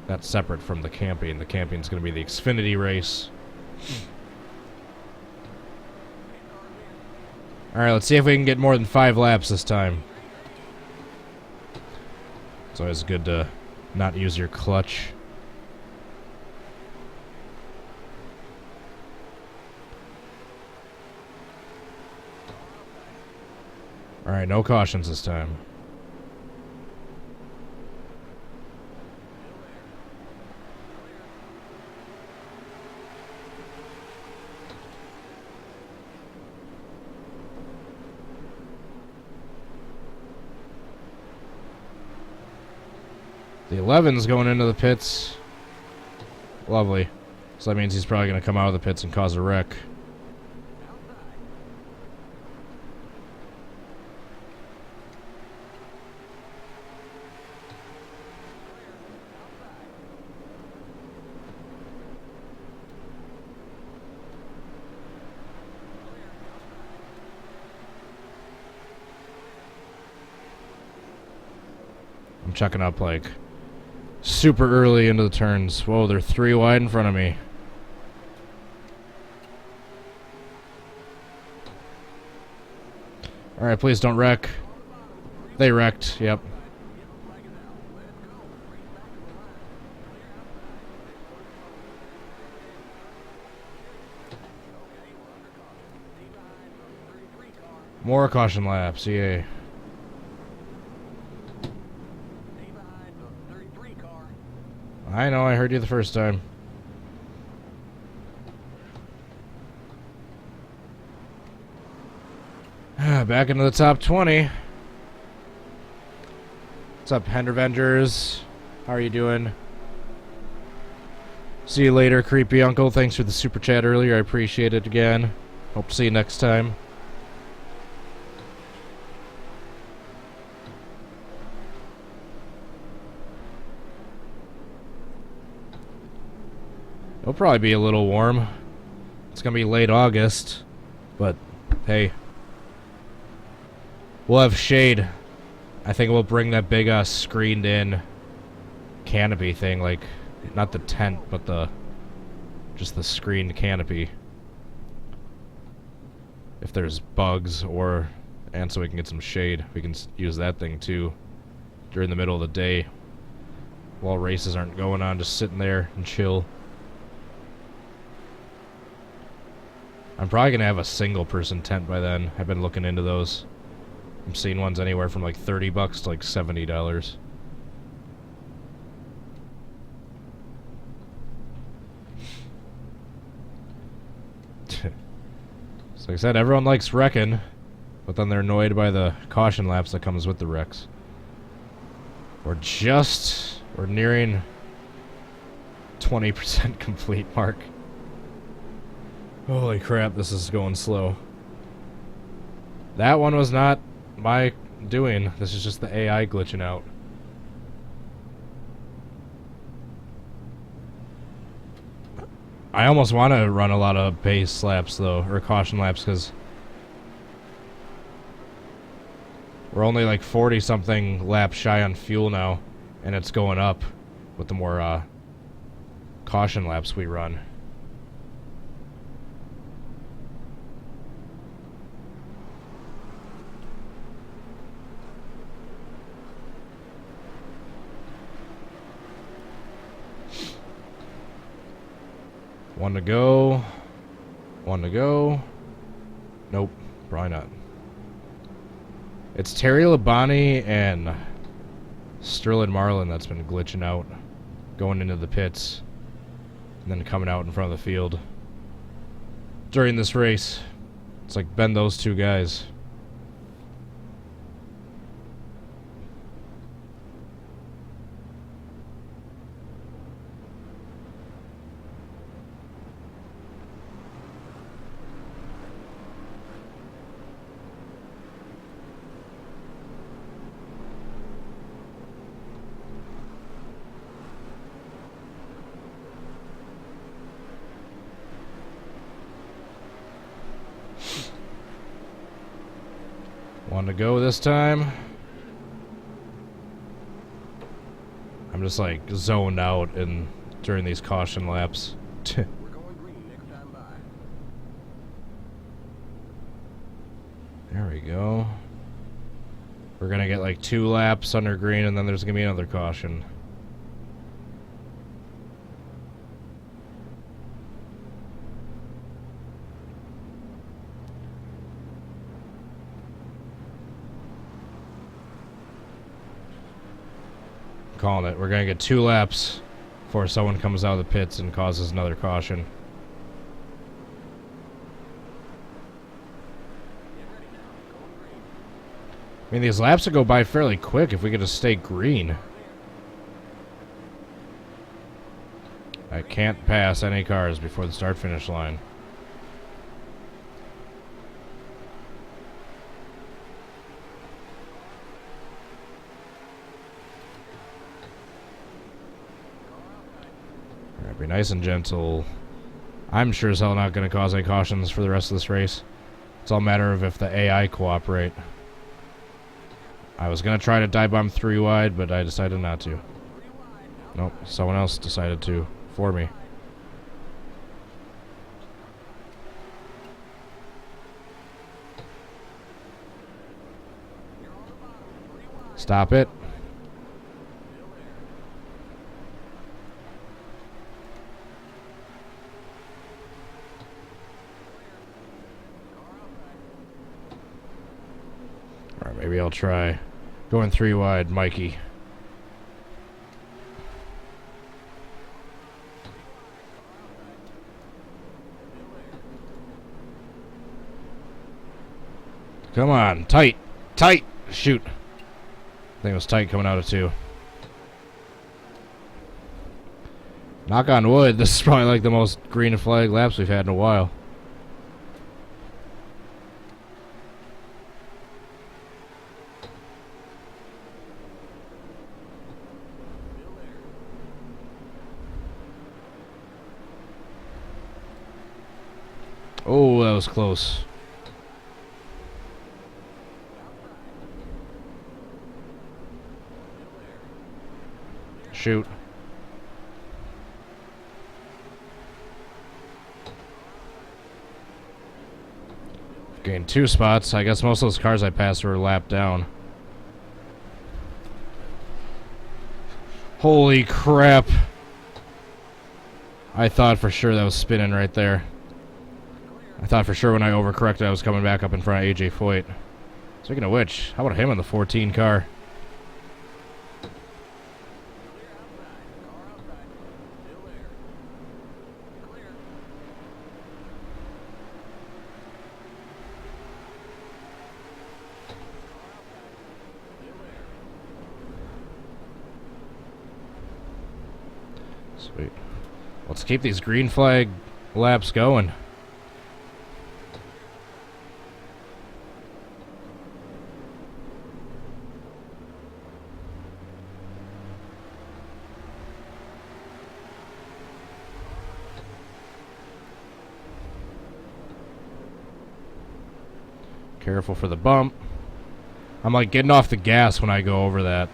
That's separate from the camping. The camping's going to be the Xfinity race. Alright, let's see if we can get more than 5 laps this time. It's always good to not use your clutch. Alright, no cautions this time. The 11's going into the pits. Lovely. So that means he's probably going to come out of the pits and cause a wreck. I'm checking up like super early into the turns. Whoa, they're 3 wide in front of me. Alright, please don't wreck. They wrecked, yep. More caution laps, yay. I know, I heard you the first time. Back into the top 20. What's up, Hendervengers? How are you doing? See you later, creepy uncle. Thanks for the super chat earlier. I appreciate it again. Hope to see you next time. It'll probably be a little warm. It's gonna be late August, but hey, we'll have shade. I think we'll bring that big screened-in canopy thing, like not the tent, but just the screened canopy. If there's bugs and so we can get some shade, we can use that thing too during the middle of the day while races aren't going on, just sitting there and chill. I'm probably going to have a single-person tent by then. I've been looking into those. I'm seeing ones anywhere from like $30 to like $70. So like I said, everyone likes wrecking, but then they're annoyed by the caution laps that comes with the wrecks. We're nearing 20% complete mark. Holy crap, this is going slow. That one was not my doing. This is just the AI glitching out. I almost want to run a lot of pace laps, though, or caution laps, because we're only like 40-something laps shy on fuel now, and it's going up with the more caution laps we run. One to go. One to go. Nope, probably not. It's Terry Labonte and Sterling Marlin that's been glitching out, going into the pits, and then coming out in front of the field during this race. It's like been those two guys. One to go this time. I'm just like zoned out during these caution laps. We're going green next time by. There we go. We're gonna get like 2 laps under green, and then there's gonna be another caution. Calling it. We're gonna get 2 laps before someone comes out of the pits and causes another caution. I mean, these laps will go by fairly quick if we could just stay green. I can't pass any cars before the start-finish line. Be nice and gentle. I'm sure as hell not going to cause any cautions for the rest of this race. It's all a matter of if the AI cooperate. I was going to try to dive bomb 3 wide, but I decided not to. Nope, someone else decided to for me. Stop it. Alright, maybe I'll try going 3 wide, Mikey. Come on, tight, tight, shoot. I think it was tight coming out of 2. Knock on wood, this is probably like the most green flag laps we've had in a while. Oh, that was close. Shoot. Gained 2 spots. I guess most of those cars I passed were lapped down. Holy crap. I thought for sure that was spinning right there. I thought for sure when I overcorrected I was coming back up in front of AJ Foyt. Speaking of which, how about him in the 14 car? Sweet. Let's keep these green flag laps going. Careful for the bump. I'm like getting off the gas when I go over that.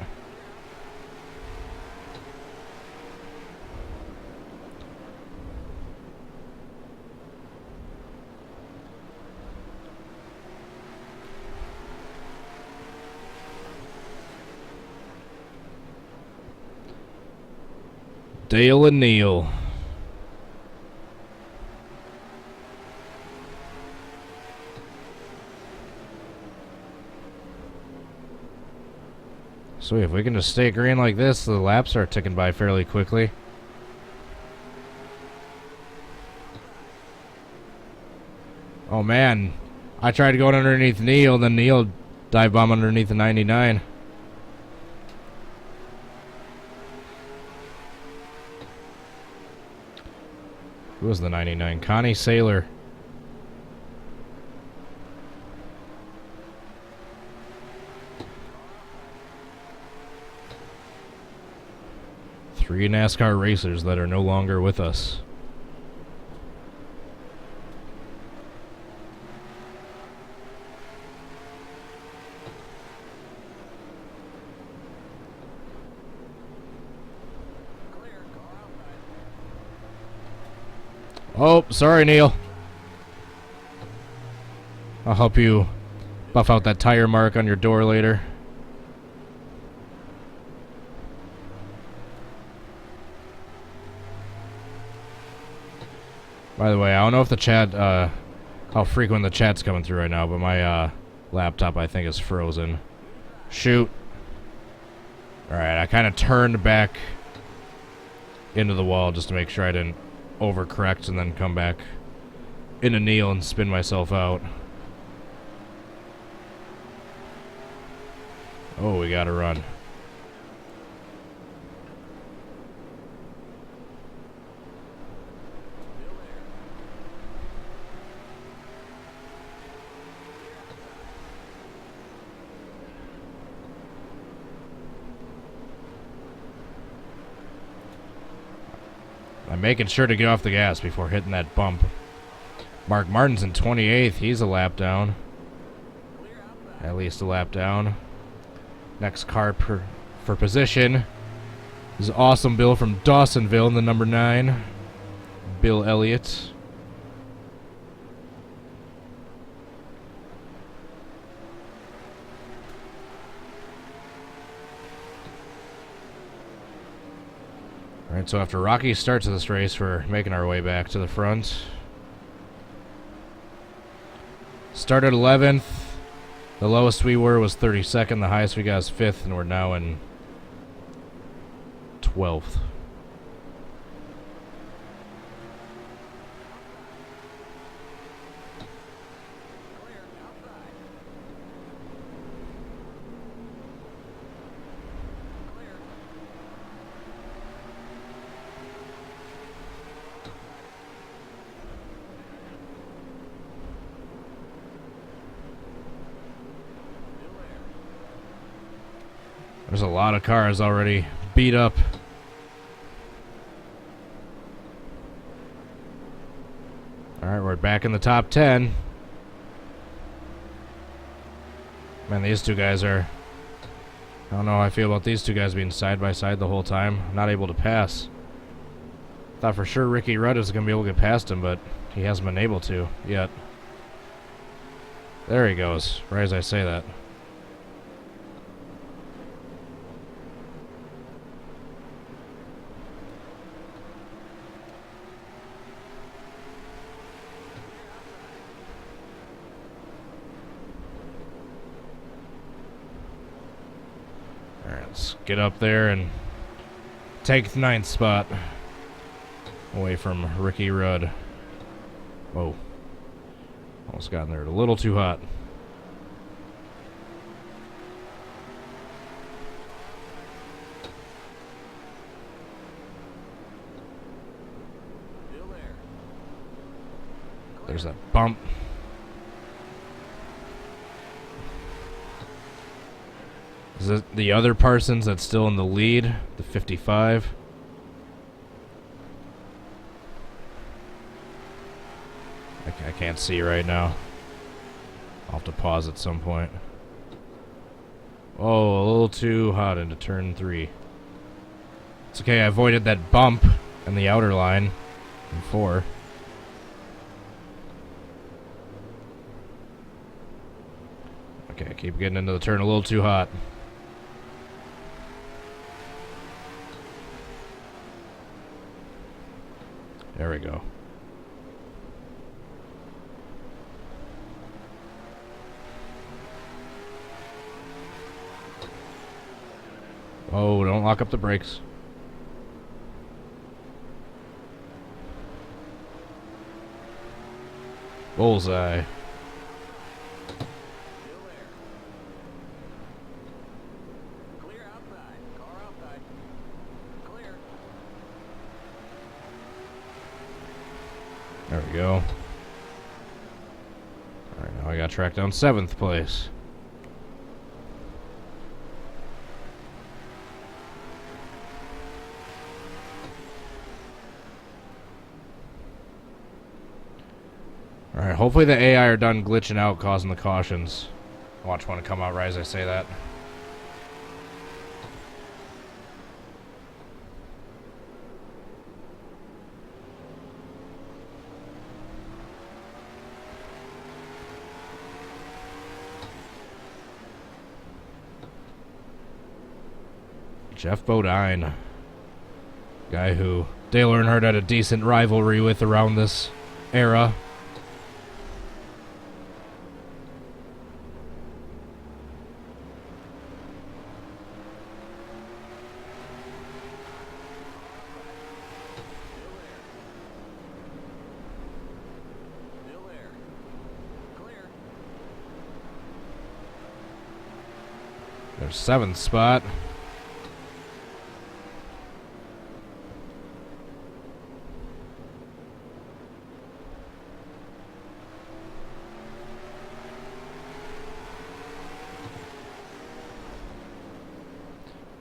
Dale and Neil. So if we can just stay green like this, the laps are ticking by fairly quickly. Oh man, I tried to go underneath Neil, then Neil dive bomb underneath the 99. Who was the 99? Connie Saylor. Three NASCAR racers that are no longer with us. Oh, sorry, Neil. I'll help you buff out that tire mark on your door later. By the way, I don't know if the chat, how frequent the chat's coming through right now, but my laptop, I think, is frozen. Shoot. Alright, I kind of turned back into the wall just to make sure I didn't overcorrect and then come back into Neil and spin myself out. Oh, we gotta run. I'm making sure to get off the gas before hitting that bump. Mark Martin's in 28th. He's a lap down. At least a lap down. Next car for position is Awesome Bill from Dawsonville in the number 9. Bill Elliott. Alright, so after rocky start to this race, we're making our way back to the front. Started 11th. The lowest we were was 32nd. The highest we got is 5th, and we're now in 12th. There's a lot of cars already beat up. Alright, we're back in the top 10. Man, these two guys are... I don't know how I feel about these two guys being side by side the whole time. Not able to pass. Thought for sure Ricky Rudd was going to be able to get past him, but he hasn't been able to yet. There he goes, right as I say that. Let's get up there and take the 9th spot away from Ricky Rudd. Whoa. Almost got in there a little too hot. There's that bump. Is it the other Parsons that's still in the lead? The 55? I can't see right now. I'll have to pause at some point. Oh, a little too hot into turn 3. It's okay, I avoided that bump in the outer line in 4. Okay, keep getting into the turn a little too hot. There we go. Oh, don't lock up the brakes. Bullseye. There we go. Alright, now I got tracked down 7th place. Alright, hopefully the AI are done glitching out, causing the cautions. Watch one come out right as I say that. Jeff Bodine, guy who Dale Earnhardt had a decent rivalry with around this era. There's 7th spot.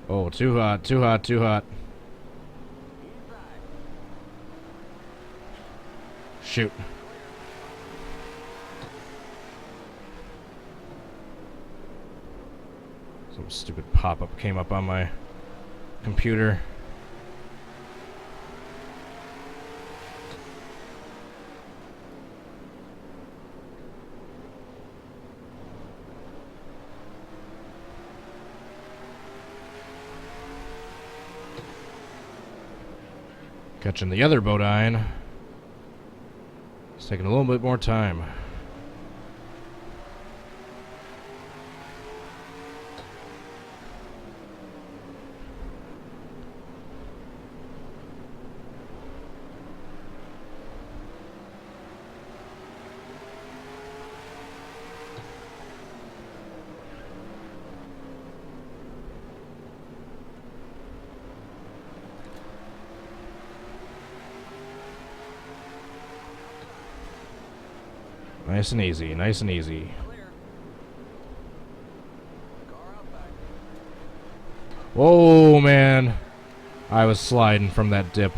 Oh, too hot, too hot, too hot. Shoot. Some stupid pop-up came up on my computer. Catching the other Bodine. It's taking a little bit more time. Nice and easy, nice and easy. Clear. Car out back. Whoa, man. I was sliding from that dip.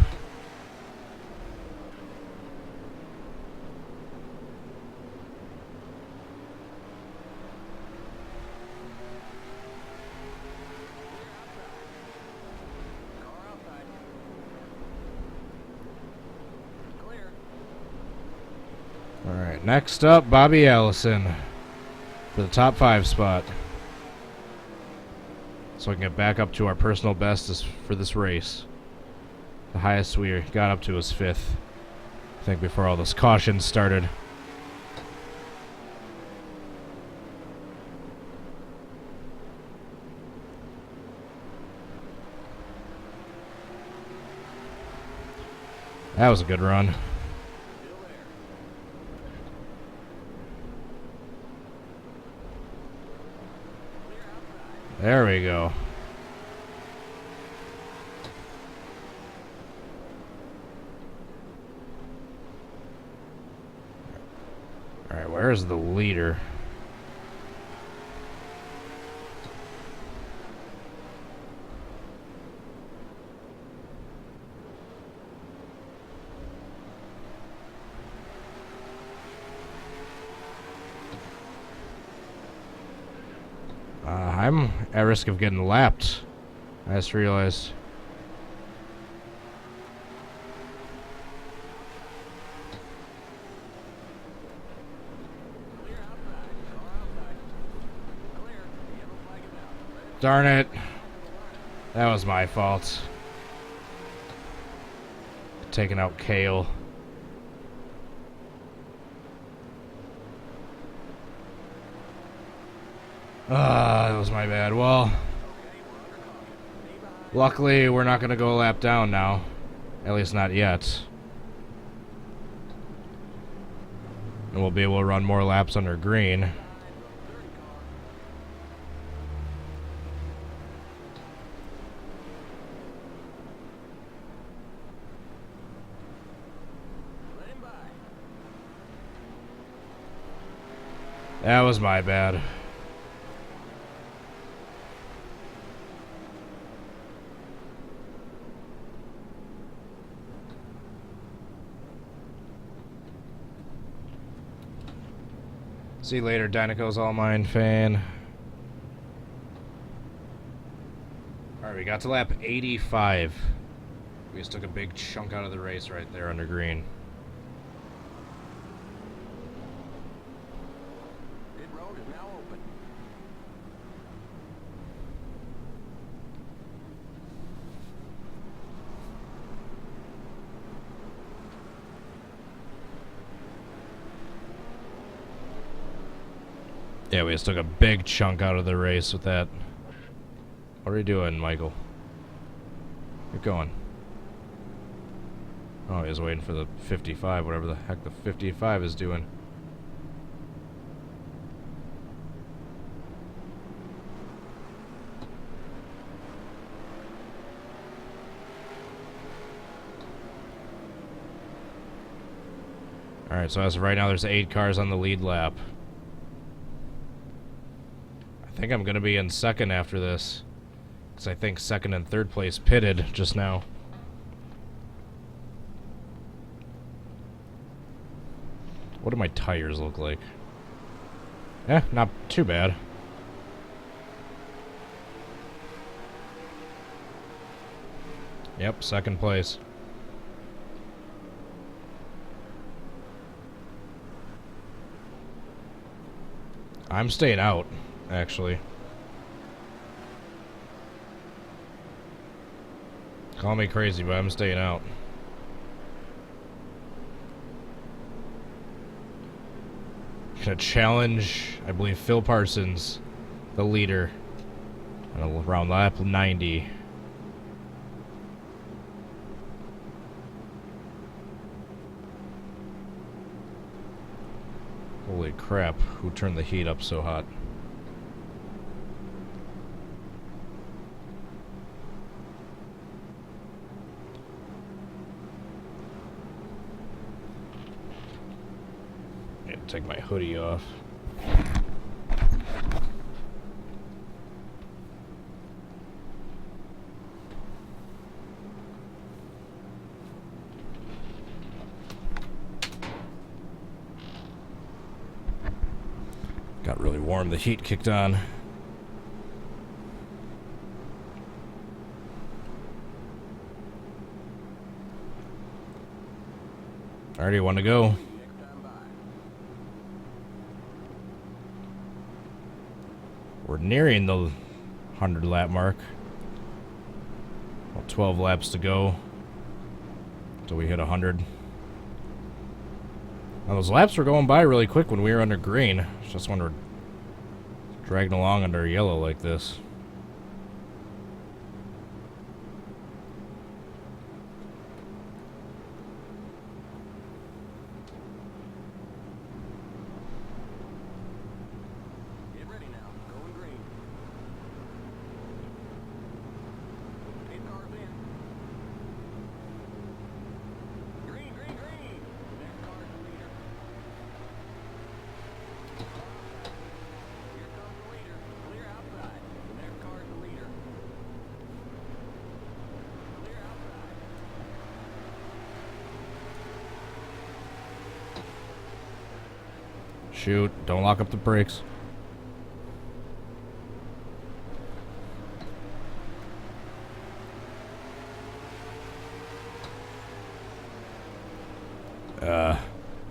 Car out back. Clear. Alright, next up, Bobby Allison for the top 5 spot. So I can get back up to our personal best for this race. The highest we got up to was 5th. I think before all this caution started. That was a good run. Still there. Clear outside. There we go. Alright, where's the leader? I'm at risk of getting lapped. I just realized. Clear outside. Car outside. Clear. Yellow flag is out. Red Darn it. flag on the line. That was my fault. Taking out Kale. That was my bad. Well, Okay, we're under caution. Stay behind. luckily we're not going to go a lap down now. At least not yet. And we'll be able to run more laps under green. Behind from 30 car. Let him by. That was my bad. See you later, Dynaco's All Mine fan. Alright, we got to lap 85. We just took a big chunk out of the race right there under green. Pit road is now open. Yeah, we just took a big chunk out of the race with that. What are you doing, Michael? Keep going. Oh, he's waiting for the 55, whatever the heck the 55 is doing. Alright, so as of right now, there's 8 cars on the lead lap. I think I'm going to be in second after this. Because I think second and third place pitted just now. What do my tires look like? Eh, not too bad. Yep, second place. I'm staying out, actually. Call me crazy, but I'm staying out. Gonna challenge, I believe, Phil Parsons, the leader, around lap 90. Holy crap, who turned the heat up so hot? I need to take my hoodie off. Got really warm, the heat kicked on. Already want to go. We're nearing the 100 lap mark. Well, 12 laps to go until we hit 100. Now those laps were going by really quick when we were under green. It's just when we're dragging along under yellow like this. Get ready now. Going green. 8 cars in. Green, green, green. Next car is the leader. Here comes the leader. Clear outside. The next car is the leader. Clear outside. Shoot, don't lock up the brakes.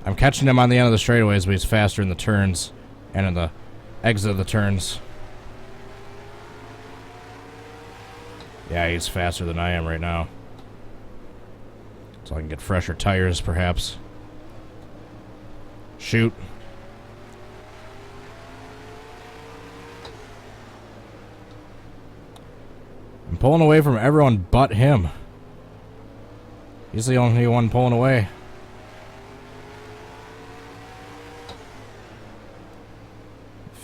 I'm catching him on the end of the straightaways, but he's faster in the turns and in the exit of the turns. Yeah, he's faster than I am right now. So I can get fresher tires, perhaps. Shoot. I'm pulling away from everyone but him. He's the only one pulling away.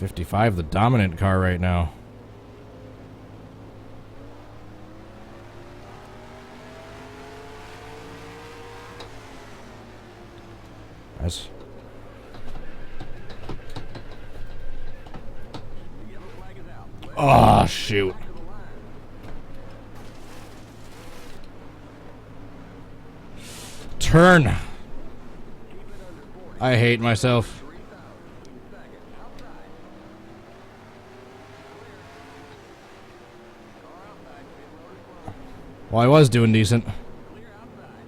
.55, the dominant car right now. Nice. The yellow flag is out. Oh, shoot. Back to the line. Turn. Keep it under 40. I hate myself. 3,000. Second. Outside. Clear. Car outside. Pit road is closed. Well, I was doing decent. Clear outside.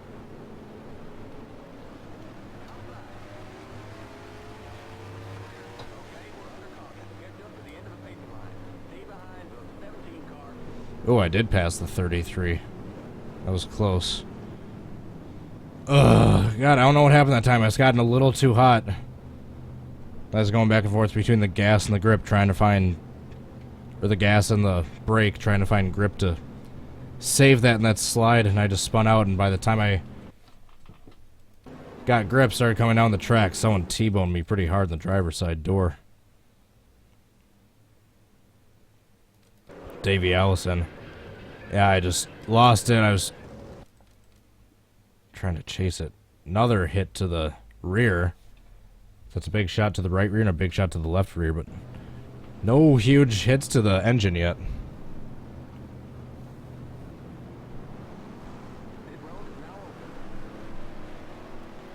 Outside. Okay, we're under caution. Get up to the end of the paper line. Stay behind the 17 car. Oh, I did pass the 33. That was close. Ugh, God, I don't know what happened that time. I was gotten a little too hot. I was going back and forth between the gas and the grip, trying to find, or the gas and the brake, trying to find grip to save that in that slide, and I just spun out, and by the time I got grip, started coming down the track, someone T-boned me pretty hard in the driver's side door. Davey Allison. Yeah, I just lost it. I was trying to chase it. Another hit to the rear. That's a big shot to the right rear and a big shot to the left rear, but no huge hits to the engine yet. Pit road is now open.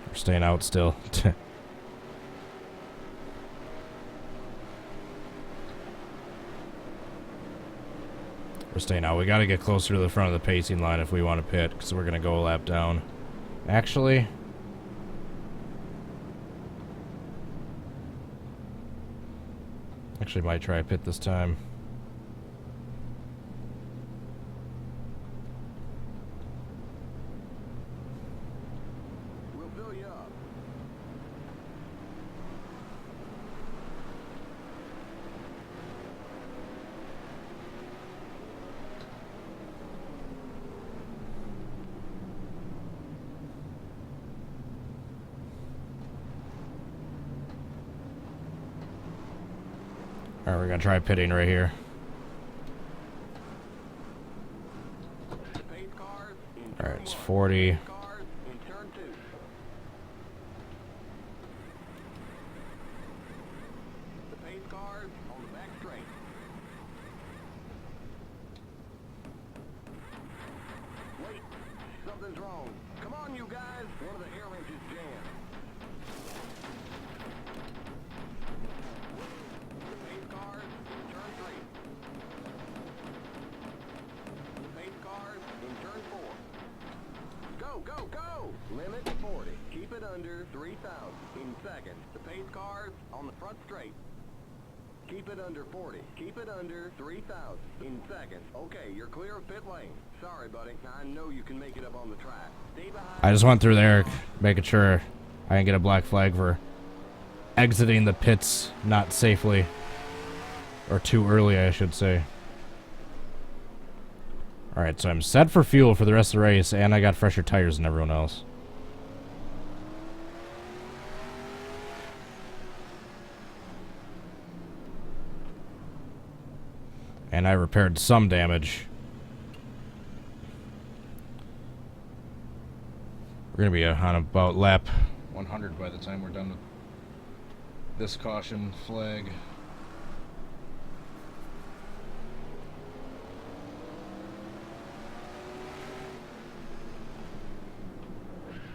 We're staying out still. We're staying out. We got to get closer to the front of the pacing line if we want to pit, because we're going to go a lap down. Actually, might try a pit this time. We'll fill you up. Alright, we're going to try pitting right here. The pace cars in Alright, turn it's one. 40. Cars in turn 2. The pace cars on the back straight. Wait, something's wrong. Come on, you guys. One of the air wrenches jammed. The pace cars in turn 3. The pace cars in turn 4. Go, go, go! Limit 40. Keep it under 3,000 in seconds. The pace cars on the front straight. Keep it under 40. Keep it under 3,000 in seconds. Okay, you're clear of pit lane. Sorry, buddy. I know you can make it up on the track. Stay behind. I just went through there, making sure I didn't get a black flag for exiting the pits not safely. Or too early, I should say. Alright, so I'm set for fuel for the rest of the race, and I got fresher tires than everyone else. And I repaired some damage. We're going to be on about lap 100 by the time we're done with this caution flag.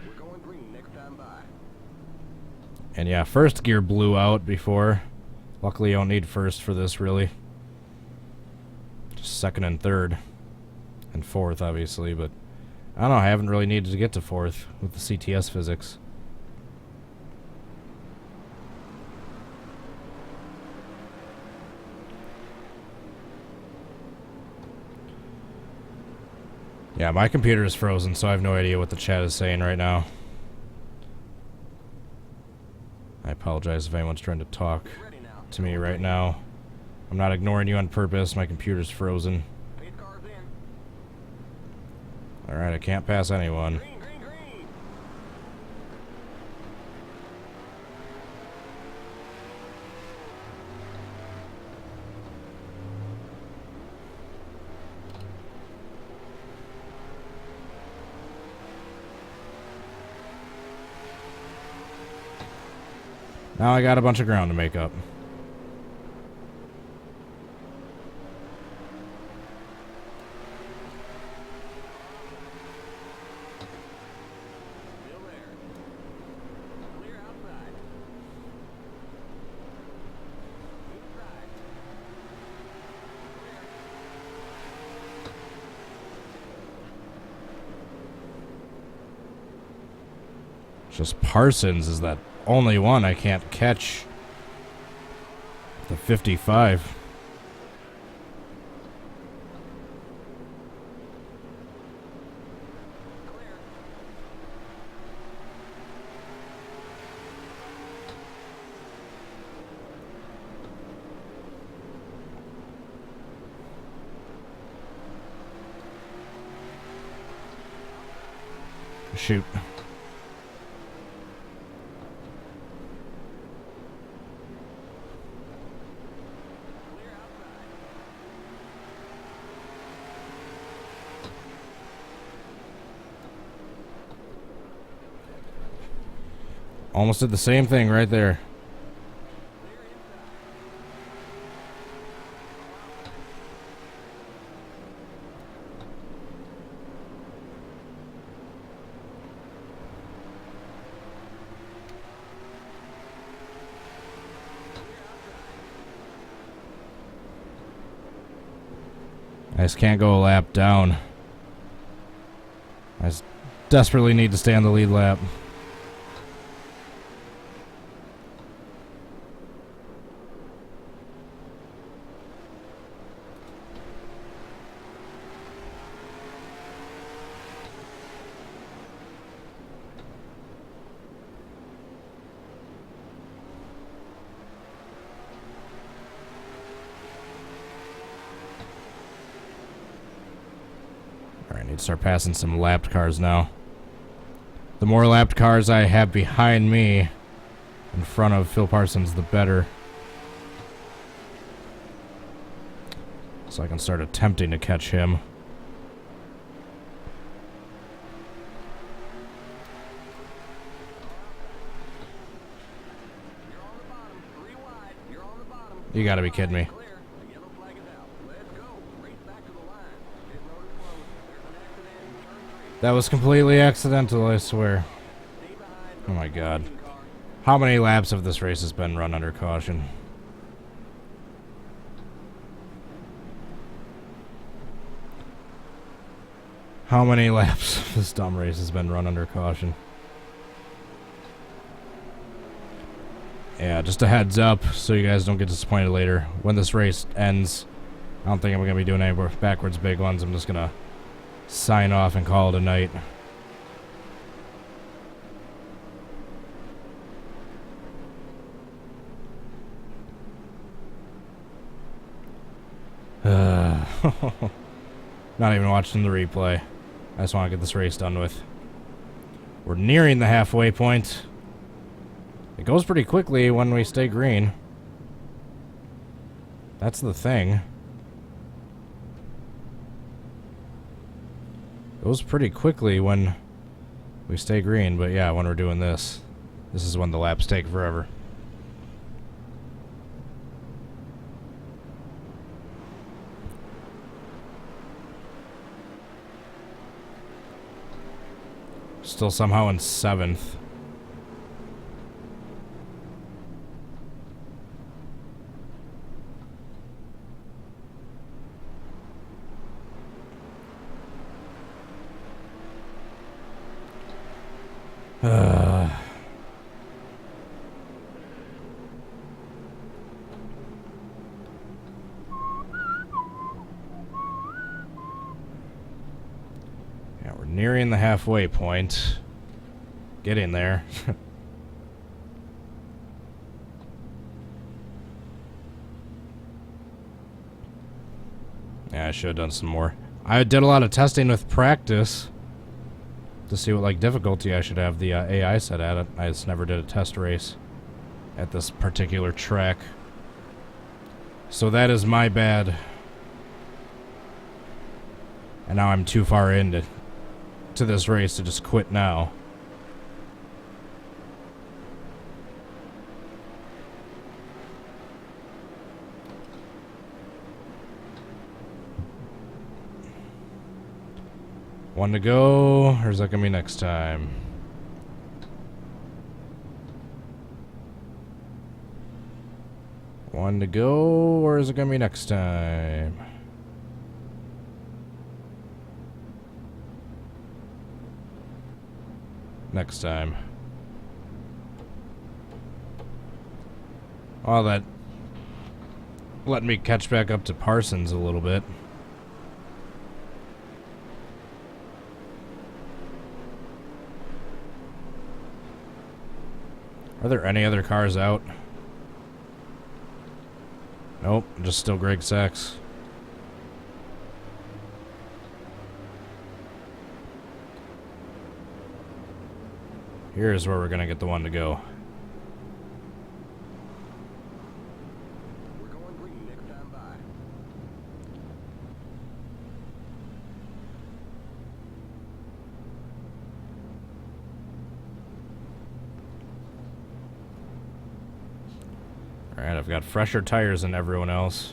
We're going green next time by. And yeah, first gear blew out before. Luckily, you don't need first for this, really. Just second and third. And fourth, obviously, but I don't know, I haven't really needed to get to fourth with the CTS physics. Yeah, my computer is frozen, so I have no idea what the chat is saying right now. I apologize if anyone's trying to talk Ready now. to me right now. I'm not ignoring you on purpose. My computer's frozen. Pace cars in. Alright, I can't pass anyone. Green, green, green. Now I got a bunch of ground to make up. Still there. Clear outside. Inside. Clear. Just Parsons is that only one I can't catch. The 55. Clear. Shoot. Clear outside. Almost did the same thing right there. Clear inside. I just can't go a lap down. I just desperately need to stay on the lead lap. I need to start passing some lapped cars now. The more lapped cars I have behind me in front of Phil Parsons, the better. So I can start attempting to catch him. You gotta be kidding me. That was completely accidental, I swear. Oh my god. How many laps of this race has been run under caution? How many laps of this dumb race has been run under caution? Yeah, just a heads up so you guys don't get disappointed later. When this race ends, I don't think I'm going to be doing any more backwards big ones. I'm just going to sign off and call it a night. Not even watching the replay. I just want to get this race done with. We're nearing the halfway point. It goes pretty quickly when we stay green. That's the thing. It goes pretty quickly when we stay green, but yeah, when we're doing this. This is when the laps take forever. Still somehow in 7th. Yeah, we're nearing the halfway point. Getting there. Yeah, I should have done some more. I did a lot of testing with practice to see what like difficulty I should have the AI set at it. I just never did a test race at this particular track. So that is my bad. And now I'm too far into this race to just quit now. One to go, or is that gonna be next time? One to go, or is it gonna be next time? Next time. Oh, that let me catch back up to Parsons a little bit. Are there any other cars out? Nope, just still Greg Sachs. Here's where we're gonna get the one to go. We're going green next time by. Alright, I've got fresher tires than everyone else.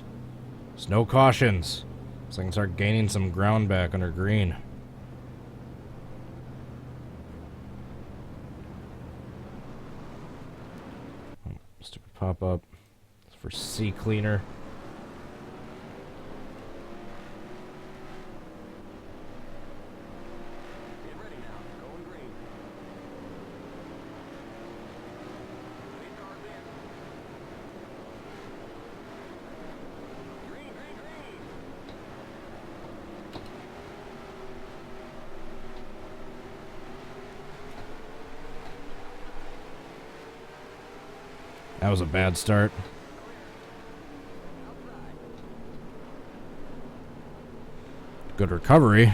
There's no cautions. So I can start gaining some ground back under green. Stupid pop-up. It's for C cleaner. That was a bad start. Good recovery.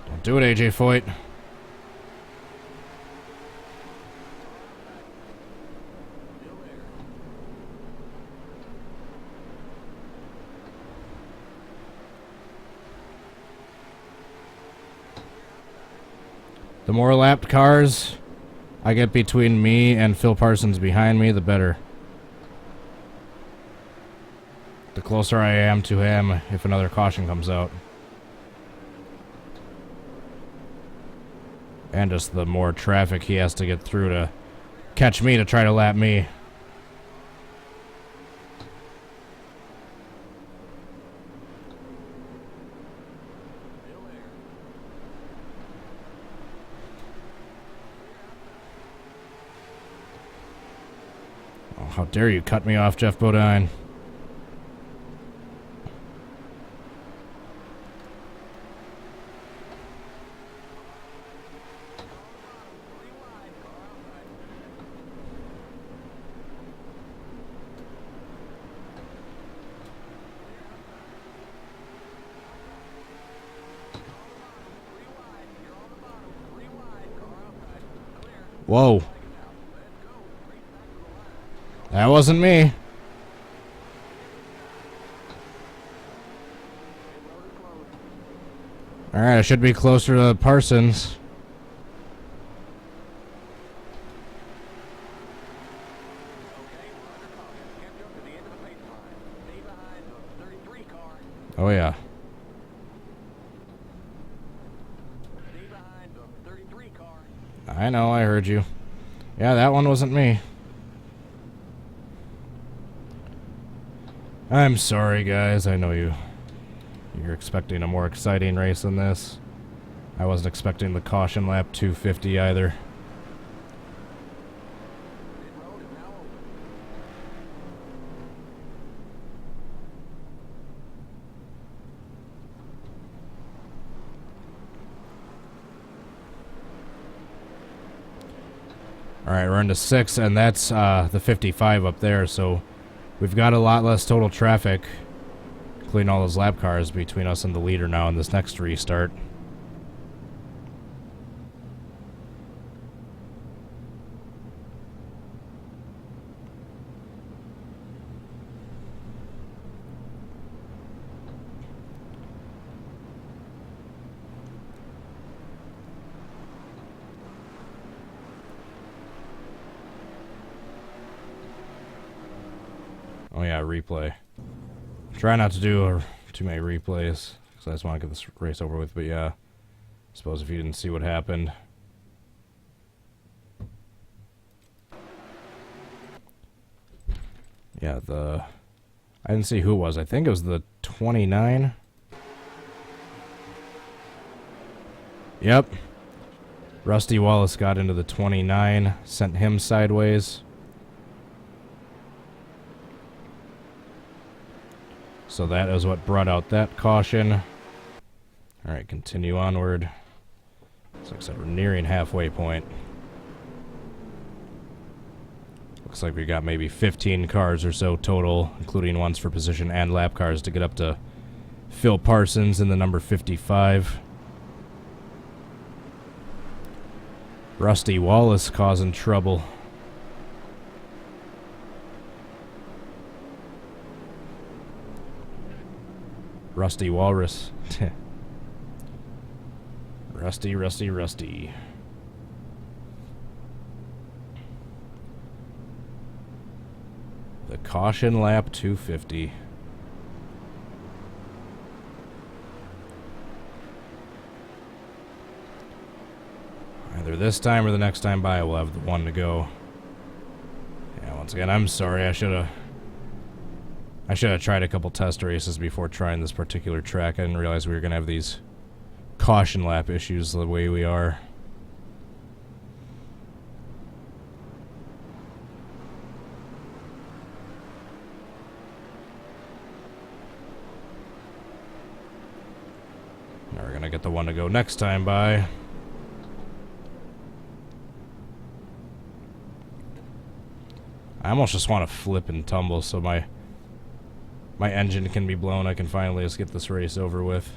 Don't do it, AJ Foyt. The more lapped cars I get between me and Phil Parsons behind me, the better. The closer I am to him if another caution comes out. And just the more traffic he has to get through to catch me to try to lap me. How dare you cut me off, Jeff Bodine. Whoa. That wasn't me. Alright, I should be closer to Parsons. Oh yeah. I know, I heard you. Yeah, that one wasn't me. I'm sorry, guys. I know you're expecting a more exciting race than this. I wasn't expecting the caution lap 250 either. Alright, we're into 6, and that's the 55 up there, so we've got a lot less total traffic, including all those lap cars, between us and the leader now in this next restart. Oh yeah, replay. Try not to do too many replays, because I just want to get this race over with, but yeah. I suppose if you didn't see what happened. Yeah, I didn't see who it was. I think it was the 29. Yep. Rusty Wallace got into the 29, sent him sideways. So that is what brought out that caution. Alright, continue onward. So like I said, we're nearing halfway point. Looks like we got maybe 15 cars or so total, including ones for position and lap cars, to get up to Phil Parsons in the number 55. Rusty Wallace causing trouble. Rusty Walrus. Rusty, rusty, rusty. The caution lap 250. Either this time or the next time by, we'll have the one to go. Yeah, once again, I'm sorry. I should have tried a couple test races before trying this particular track. I didn't realize we were going to have these caution lap issues the way we are. get the one to go next time by. I almost just want to flip and tumble so my engine can be blown. I can finally just get this race over with.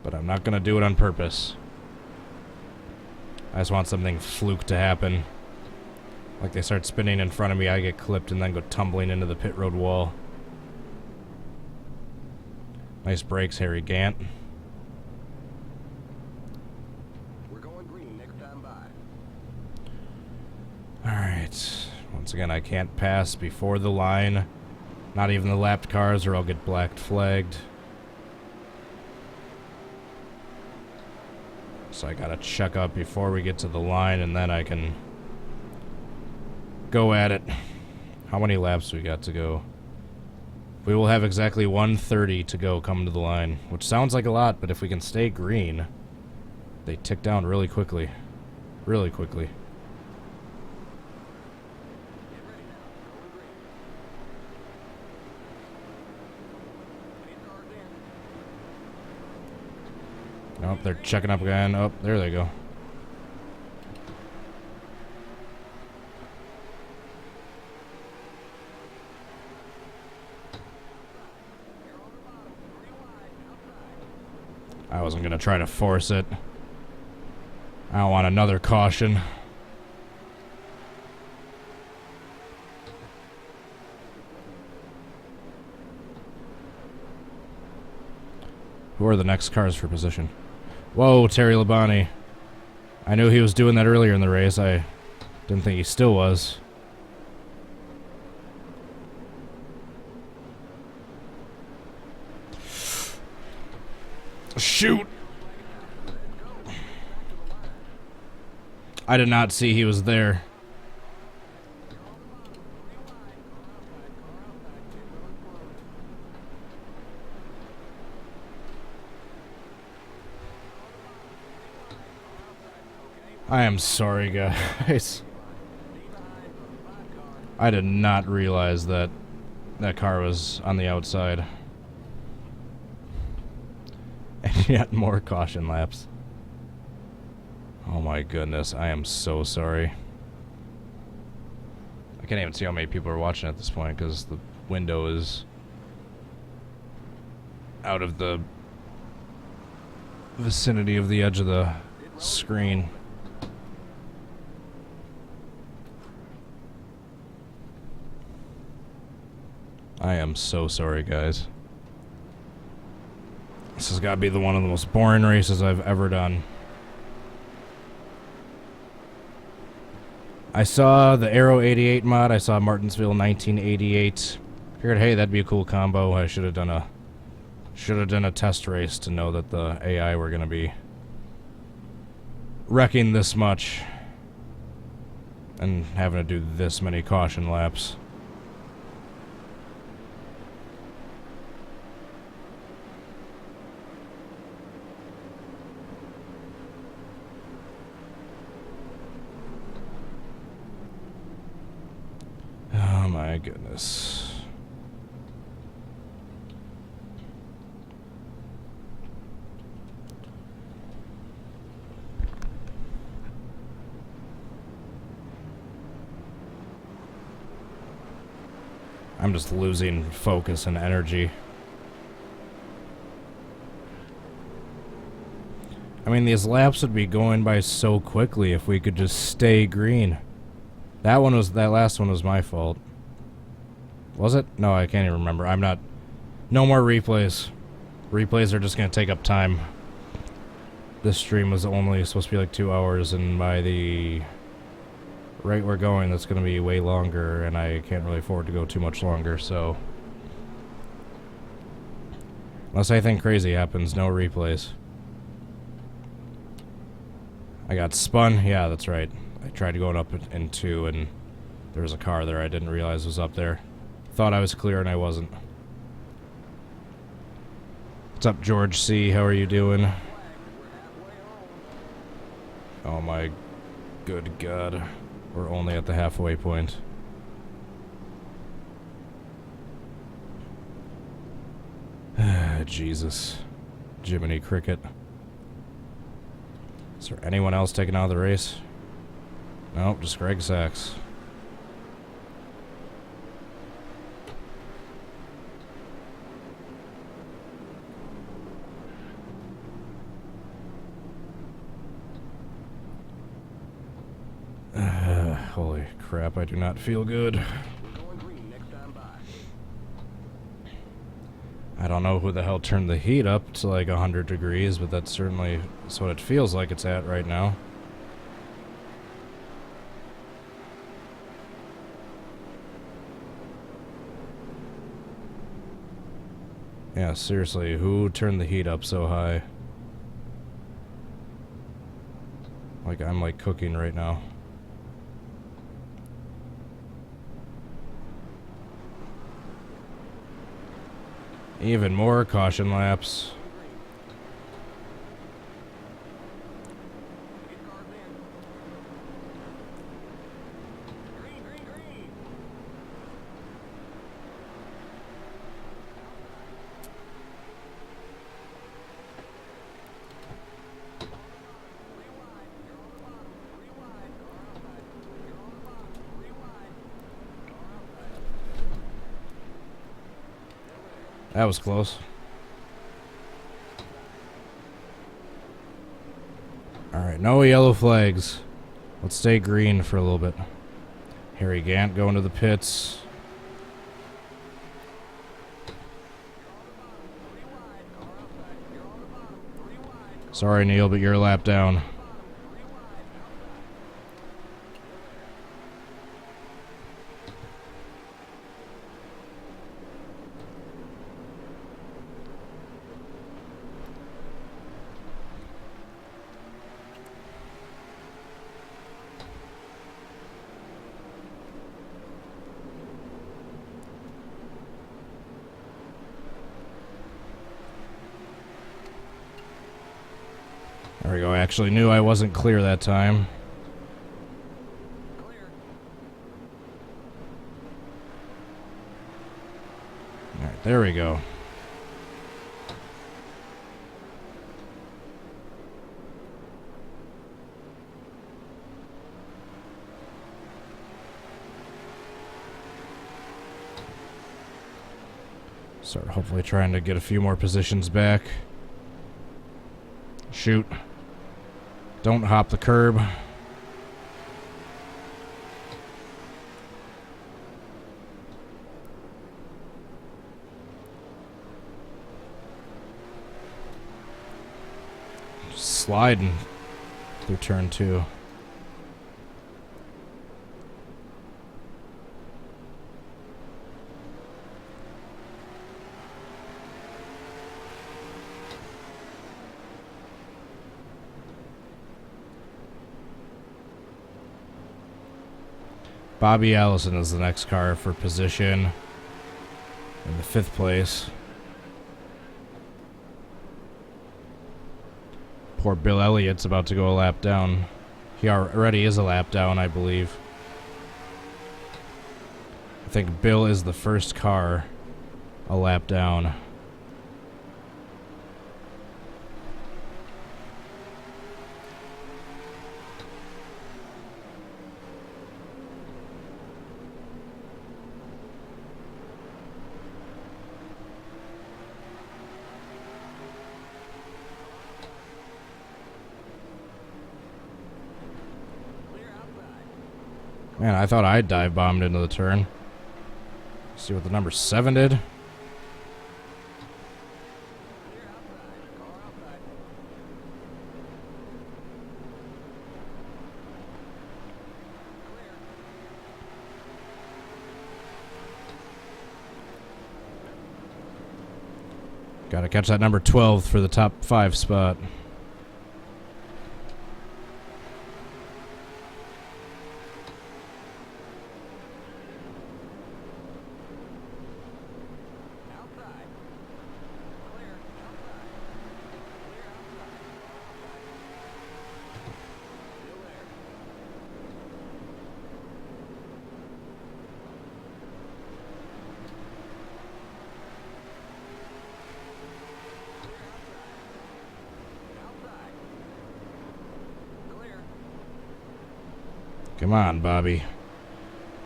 But I'm not going to do it on purpose. I just want something fluke to happen. Like they start spinning in front of me, I get clipped and then go tumbling into the pit road wall. Nice brakes, Harry Gant. We're going green next time by. Alright. Once again, I can't pass before the line. Not even the lapped cars or I'll get blacked flagged. So I gotta check up before we get to the line and then I can go at it. How many laps we got to go? We will have exactly 1:30 to go coming to the line, which sounds like a lot, but if we can stay green, they tick down really quickly. Really quickly. Get ready now. Going green. Pace cars in. Oh, they're checking up again. Oh, there they go. I wasn't going to try to force it. I don't want another caution. Who are the next cars for position? Whoa, Terry Labonte. I knew he was doing that earlier in the race. I didn't think he still was. Shoot! I did not see he was there. I am sorry, guys. I did not realize that that car was on the outside. And yet more caution laps. Oh my goodness, I am so sorry. I can't even see how many people are watching at this point because the window is out of the vicinity of the edge of the screen. I am so sorry, guys. This has got to be one of the most boring races I've ever done. I saw the Aero88 mod. I saw Martinsville 1988. Figured, hey, that'd be a cool combo. I should have done a test race to know that the AI were going to be wrecking this much and having to do this many caution laps. Oh my goodness. I'm just losing focus and energy. I mean, these laps would be going by so quickly if we could just stay green. That last one was my fault. Was it? No, I can't even remember. No more replays. Replays are just gonna take up time. This stream was only supposed to be like 2 hours, and by the rate we're going, that's gonna be way longer, and I can't really afford to go too much longer, so. Unless anything crazy happens, no replays. I got spun? Yeah, that's right. I tried going up in 2, and there was a car there I didn't realize was up there. Thought I was clear, and I wasn't. What's up, George C? How are you doing? Oh my good God. We're only at the halfway point. Jesus. Jiminy Cricket. Is there anyone else taken out of the race? Nope, just Greg Sachs. Holy crap, I do not feel good. We're going green next time by. I don't know who the hell turned the heat up to like 100 degrees, but that's certainly that's what it feels like it's at right now. Yeah, seriously, who turned the heat up so high? Like, I'm like cooking right now. Even more caution laps. Get cars in. Green, green, green. That was close. Alright, no yellow flags. Let's stay green for a little bit. Harry Gant going to the pits. Sorry, Neil, but you're a lap down. There we go. I actually knew I wasn't clear that time. Clear. Alright, there we go. Start hopefully trying to get a few more positions back. Shoot. Don't hop the curb. Sliding through turn 2. Bobby Allison is the next car for position in the 5th place. Poor Bill Elliott's about to go a lap down. He already is a lap down, I believe. I think Bill is the first car a lap down. Man, I thought I dive bombed into the turn. See what the number 7 did. Gotta catch that number 12 for the top 5 spot. Come on, Bobby.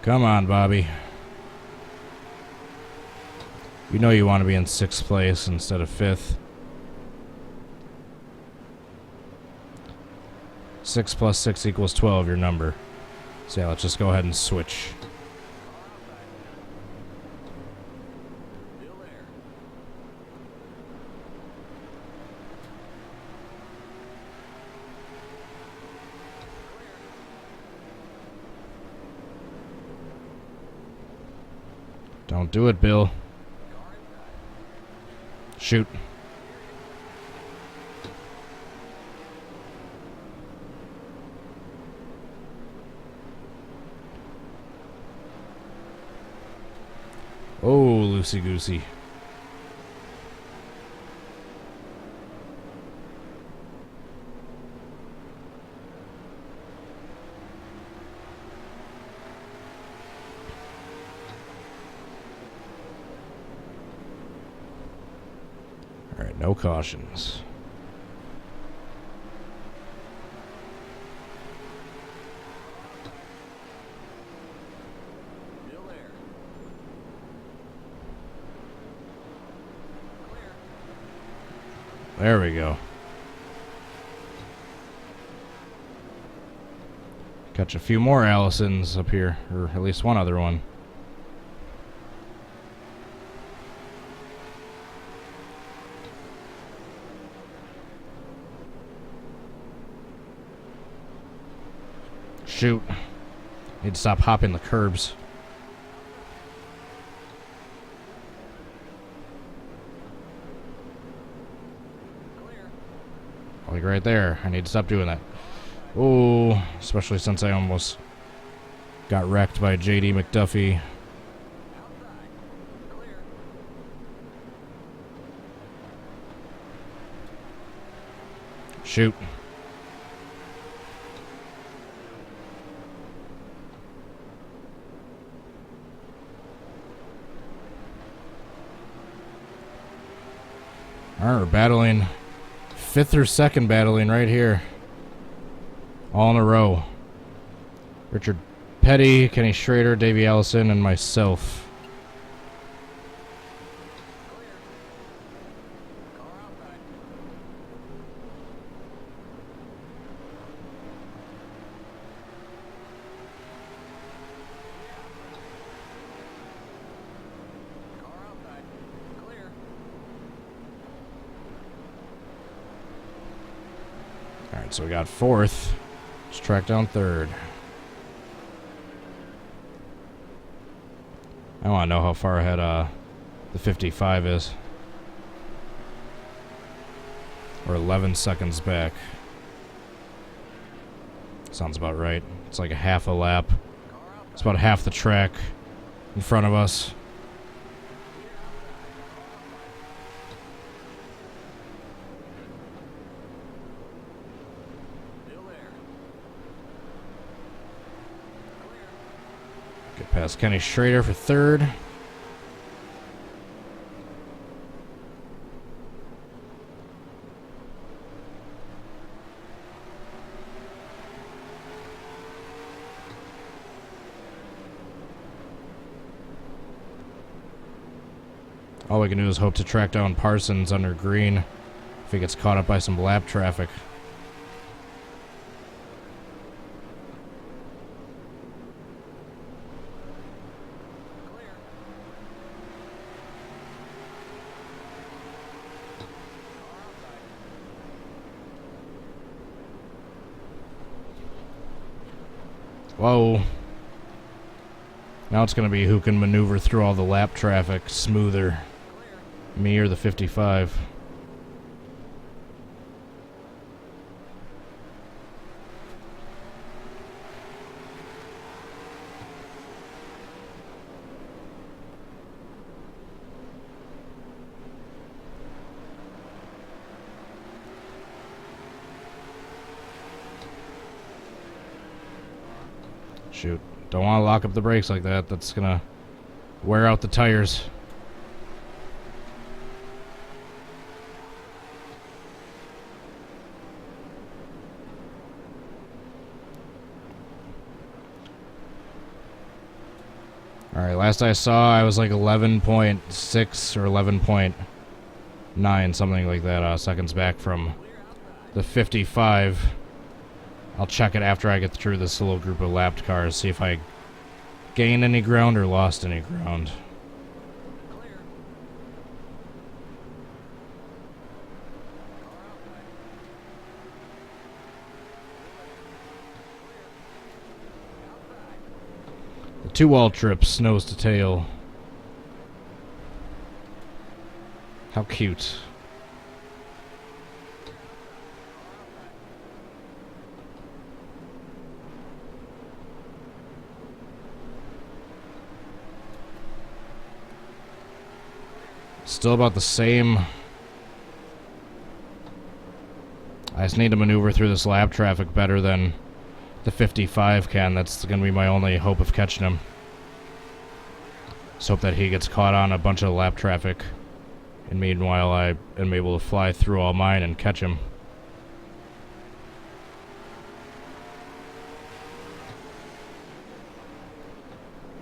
Come on, Bobby. You know you want to be in 6th place instead of 5th. 6 plus 6 equals 12, your number. So yeah, let's just go ahead and switch. Don't do it, Bill. Shoot. Oh, loosey-goosey. All right, no cautions. There we go. Catch a few more Allisons up here, or at least one other one. Shoot. Need to stop hopping the curbs. Like right there. I need to stop doing that. Oh, especially since I almost got wrecked by JD McDuffie. Shoot. All right, we're battling. 5th or 2nd battling right here. All in a row. Richard Petty, Kenny Schrader, Davey Allison, and myself. Alright, so we got 4th. Let's track down 3rd. I want to know how far ahead the 55 is. We're 11 seconds back. Sounds about right. It's like a half a lap. It's about half the track in front of us. Get past Kenny Schrader for 3rd. All we can do is hope to track down Parsons under green if he gets caught up by some lap traffic. Whoa. Now it's going to be who can maneuver through all the lap traffic smoother. Me or the 55. Shoot. Don't want to lock up the brakes like that. That's going to wear out the tires. Alright, last I saw, I was like 11.6 or 11.9, something like that, seconds back from the 55. I'll check it after I get through this little group of lapped cars, see if I gained any ground or lost any ground. The two-wall trips, nose to tail. How cute. Still about the same. I just need to maneuver through this lap traffic better than the 55 can. That's going to be my only hope of catching him. Just hope that he gets caught on a bunch of lap traffic. And meanwhile, I am able to fly through all mine and catch him.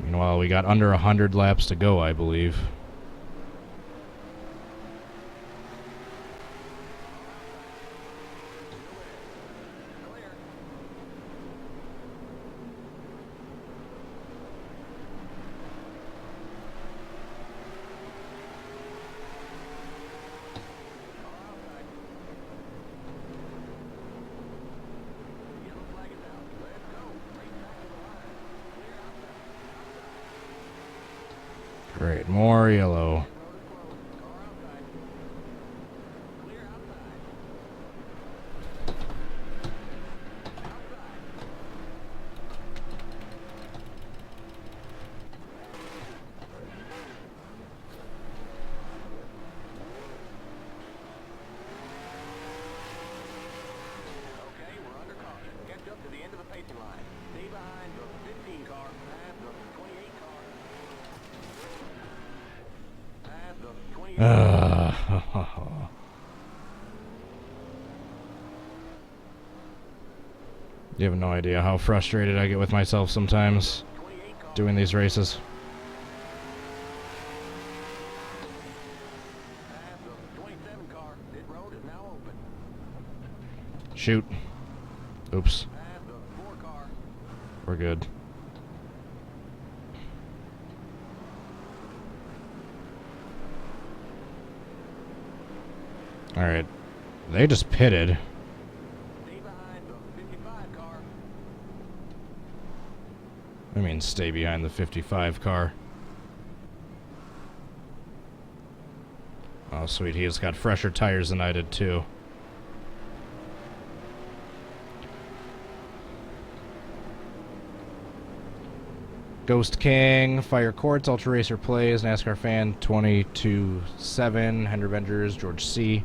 Meanwhile, we got under 100 laps to go, I believe. Great, more yellow. You have no idea how frustrated I get with myself sometimes doing these races. Shoot. Oops. We're good. Alright. They just pitted. I mean, stay behind the 55 car. Oh, sweet. He has got fresher tires than I did, too. Ghost King, Fire Courts, Ultra Racer Plays, NASCAR Fan, 22-7, Henry Benders, George C.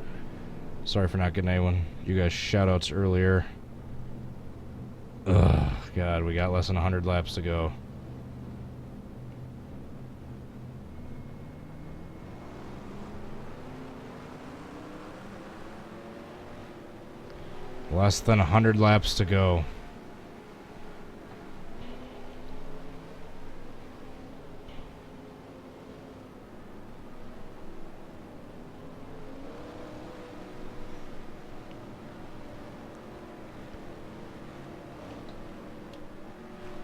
Sorry for not getting anyone. You guys shout-outs earlier. Ugh, God, we got less than 100 laps to go. Less than 100 laps to go.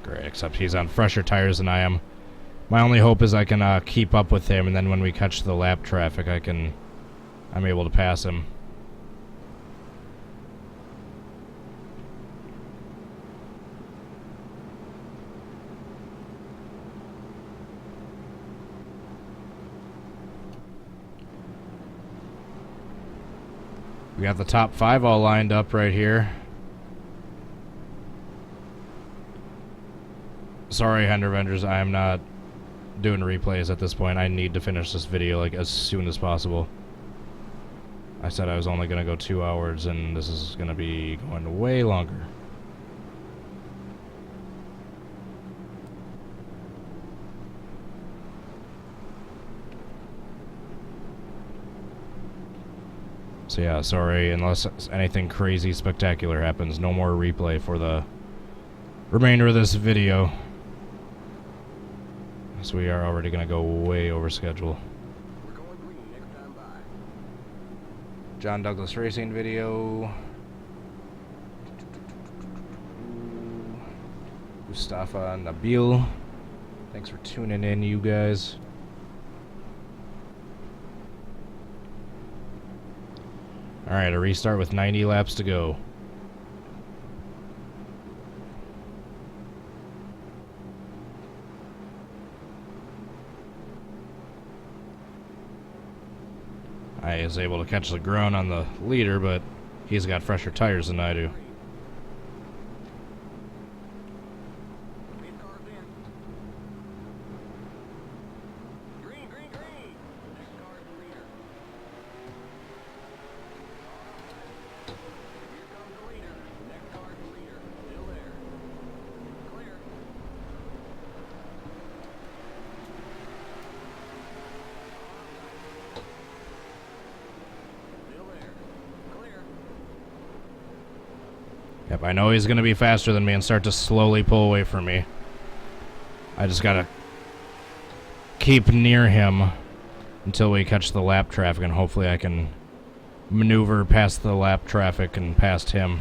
Great, except he's on fresher tires than I am. My only hope is I can keep up with him, and then when we catch the lap traffic, I'm able to pass him. We got the top 5 all lined up right here. Sorry, Henry Vendors, I am not doing replays at this point. I need to finish this video like as soon as possible. I said I was only going to go 2 hours, and this is going to be going way longer. So yeah, sorry, unless anything crazy spectacular happens, no more replay for the remainder of this video. So we are already going to go way over schedule. We're going green next time by. John Douglas Racing video. Mustafa Nabil. Thanks for tuning in, you guys. Alright, a restart with 90 laps to go. I was able to catch the ground on the leader, but he's got fresher tires than I do. Pace car's in. Green, green, green. Next car's the leader. Here comes the leader. Next car's the leader. Still there. Clear. Still there. Clear. Yep, I know he's going to be faster than me and start to slowly pull away from me. I just got to keep near him until we catch the lap traffic, and hopefully I can maneuver past the lap traffic and past him.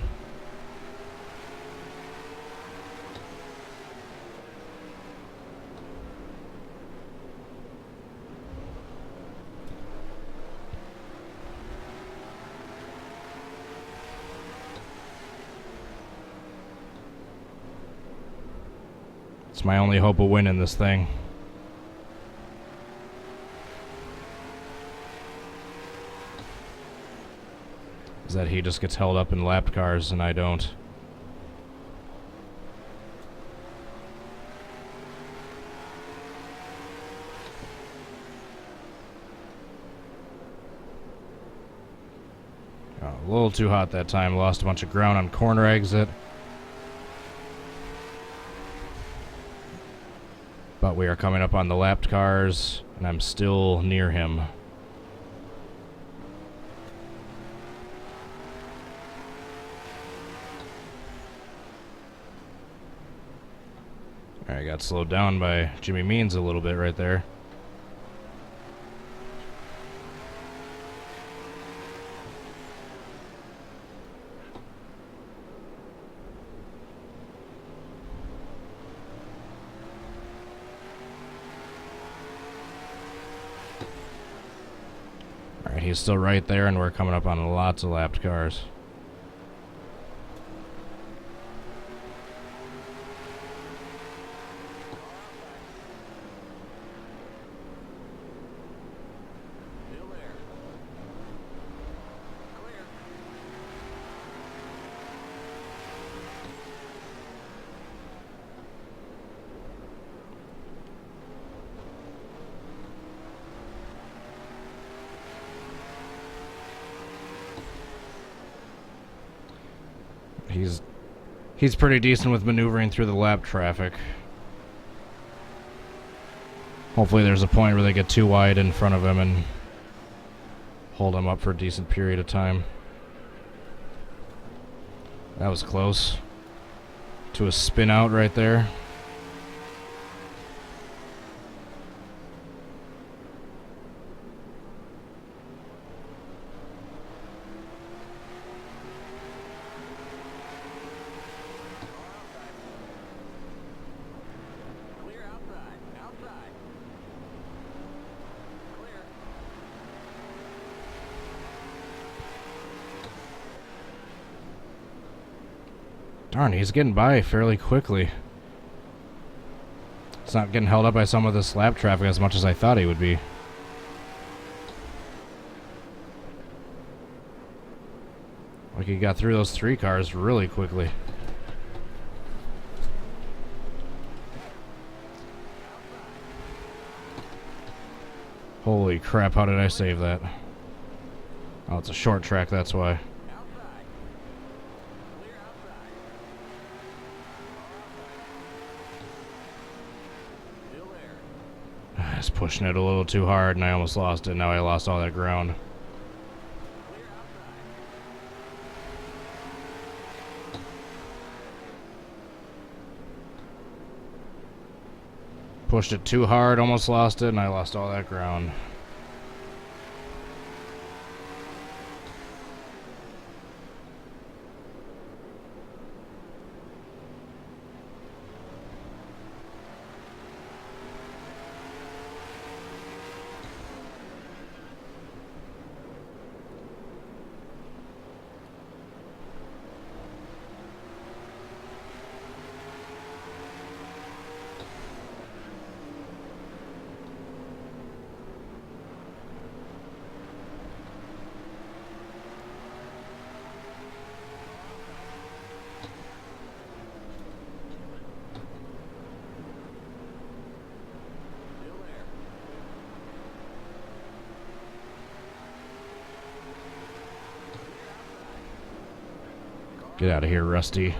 It's my only hope of winning this thing. Is that he just gets held up in lapped cars and I don't. Oh, a little too hot that time. Lost a bunch of ground on corner exit. But we are coming up on the lapped cars, and I'm still near him. Alright, got slowed down by Jimmy Means a little bit right there. Alright, he's still right there, and we're coming up on lots of lapped cars. Still there. Clear. He's pretty decent with maneuvering through the lap traffic. Hopefully there's a point where they get too wide in front of him and hold him up for a decent period of time. That was close to a spin out right there. Clear outside. Outside. Clear. Darn, he's getting by fairly quickly. It's not getting held up by some of this lap traffic as much as I thought he would be. Like he got through those three cars really quickly. Holy crap, how did I save that? Oh, it's a short track, that's why. Outside. Clear outside. Still there. I was pushing it a little too hard and I almost lost it. Now I lost all that ground. Clear outside. Pushed it too hard, almost lost it, and I lost all that ground. Get out of here, Rusty.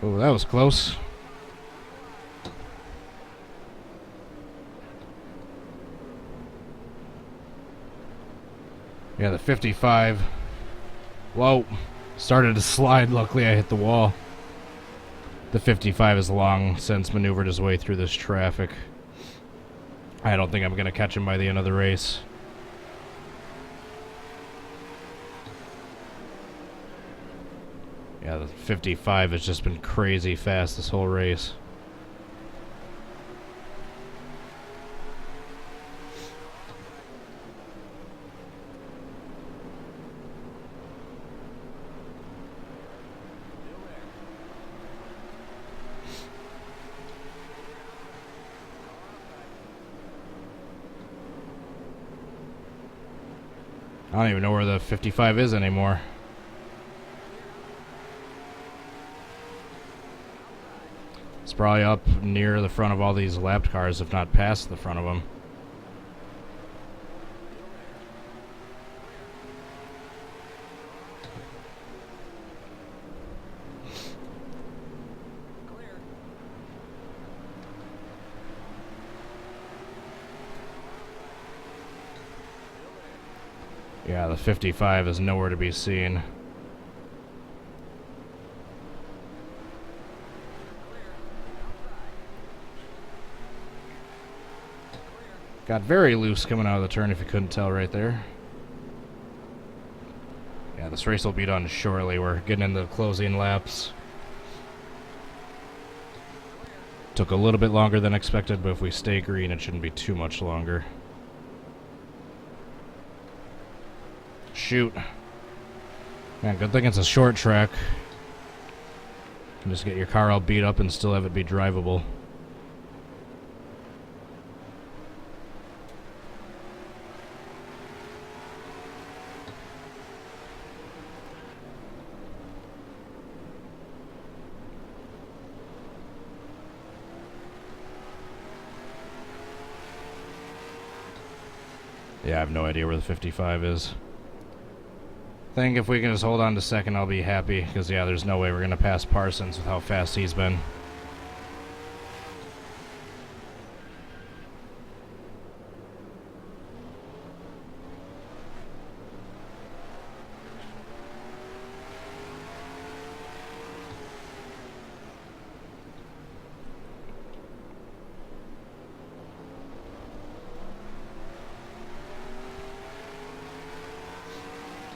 Oh, that was close. Yeah, the 55. Whoa. Started to slide. Luckily, I hit the wall. The 55 has long since maneuvered his way through this traffic. I don't think I'm going to catch him by the end of the race. Yeah, the 55 has just been crazy fast this whole race. I don't even know where the 55 is anymore. It's probably up near the front of all these lapped cars, if not past the front of them. Yeah, the 55 is nowhere to be seen. Got very loose coming out of the turn, if you couldn't tell right there. Yeah, this race will be done shortly. We're getting into the closing laps. Took a little bit longer than expected, but if we stay green, it shouldn't be too much longer. Shoot. Man, good thing it's a short track. You can just get your car all beat up and still have it be drivable. Yeah, I have no idea where the 55 is. I think if we can just hold on to second, I'll be happy, because yeah, there's no way we're going to pass Parsons with how fast he's been.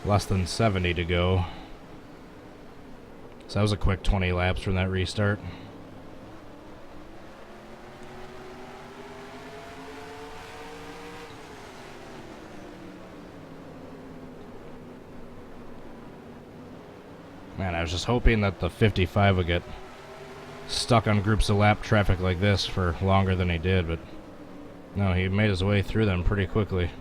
Less than 70 to go. So that was a quick 20 laps from that restart. Man, I was just hoping that the 55 would get stuck on groups of lap traffic like this for longer than he did, but no, he made his way through them pretty quickly.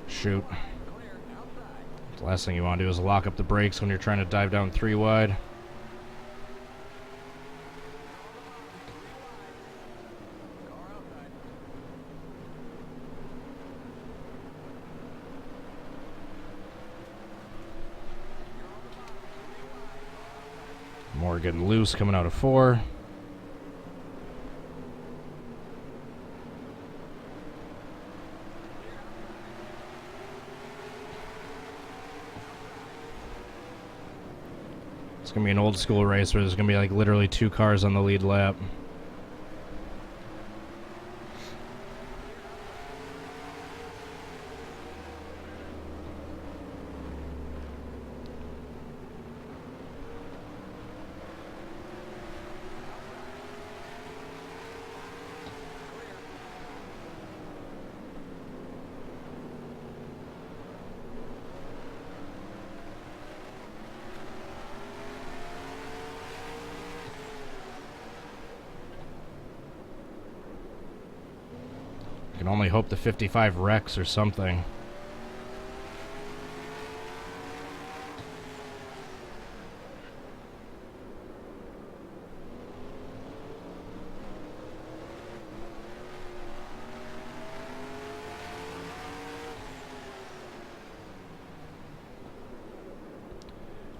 Shoot. The last thing you want to do is lock up the brakes when you're trying to dive down 3 wide. More getting loose coming out of 4. It's going to be an old school race where there's going to be like literally 2 cars on the lead lap. I can only hope the 55 wrecks or something.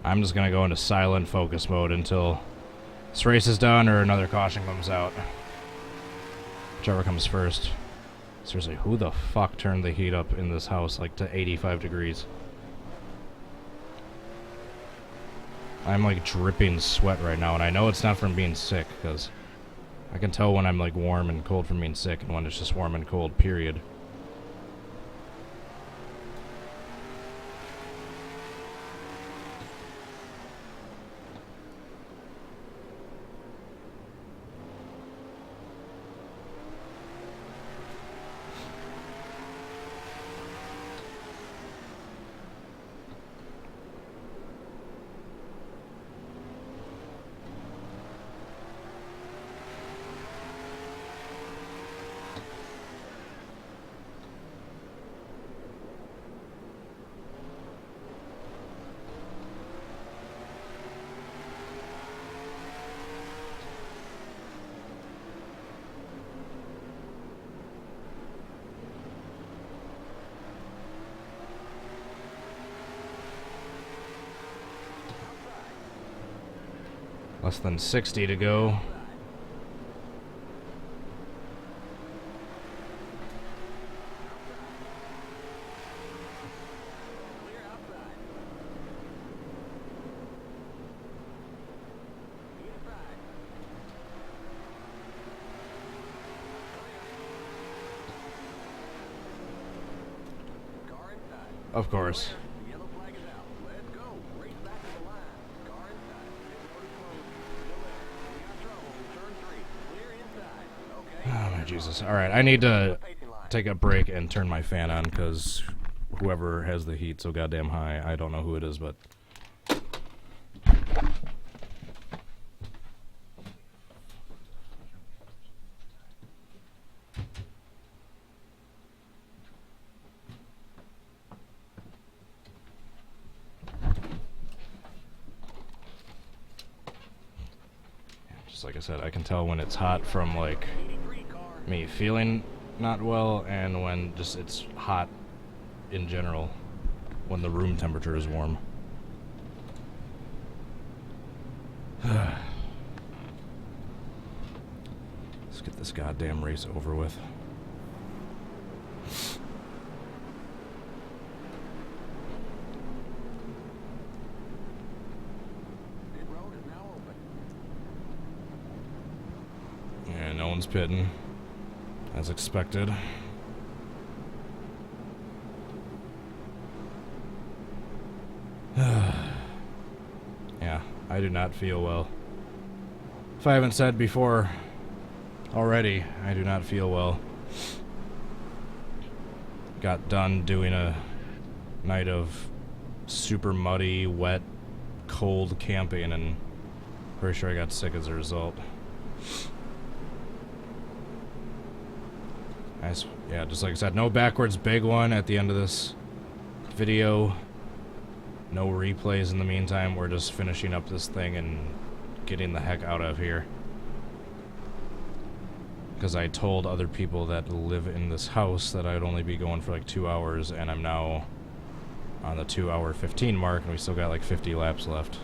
I'm just going to go into silent focus mode until this race is done or another caution comes out. Whichever comes first. Seriously, who the fuck turned the heat up in this house like to 85 degrees? I'm like dripping sweat right now, and I know it's not from being sick, because I can tell when I'm like warm and cold from being sick and when it's just warm and cold, period. Less than 60 to go. Of course. Oh my Jesus. Alright, I need to take a break and turn my fan on because whoever has the heat so goddamn high, I don't know who it is, but... Like I said, I can tell when it's hot from like me feeling not well and when just it's hot in general when the room temperature is warm. Let's get this goddamn race over with. No one's pitting, as expected. Yeah, I do not feel well. If I haven't said before already, I do not feel well. Got done doing a night of super muddy, wet, cold camping, and pretty sure I got sick as a result. Nice. Yeah, just like I said, no backwards big one at the end of this video. No replays in the meantime. We're just finishing up this thing and getting the heck out of here. Because I told other people that live in this house that I'd only be going for like 2 hours, and I'm now on the 2 hour 15 mark, and we still got like 50 laps left.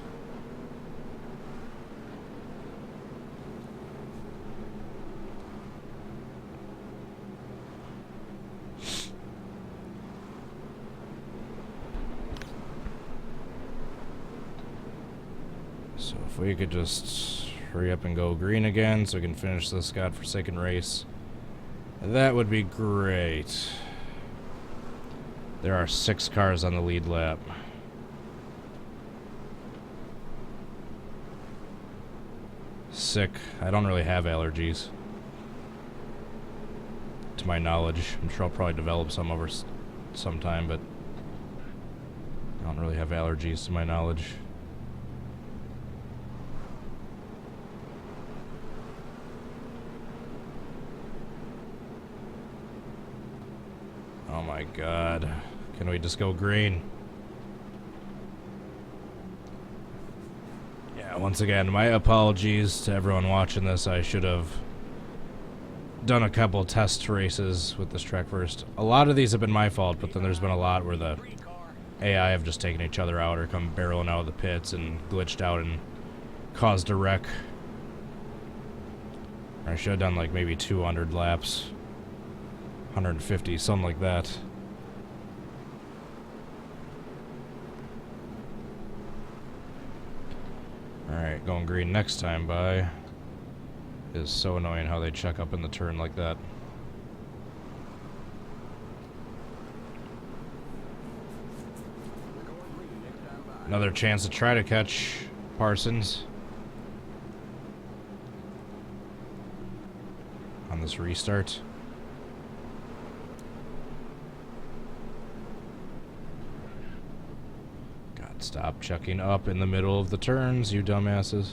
So if we could just hurry up and go green again so we can finish this godforsaken race, that would be great. There are 6 cars on the lead lap. Sick. I don't really have allergies, to my knowledge. I'm sure I'll probably develop some over sometime, but I don't really have allergies to my knowledge. Oh my god. Can we just go green? Yeah, once again, my apologies to everyone watching this. I should have done a couple test races with this track first. A lot of these have been my fault, but then there's been a lot where the AI have just taken each other out or come barreling out of the pits and glitched out and caused a wreck. I should have done like maybe 200 laps. 150, something like that. Alright, going green next time by. It is so annoying how they check up in the turn like that. Another chance to try to catch Parsons on this restart. God, stop checking up in the middle of the turns, you dumbasses.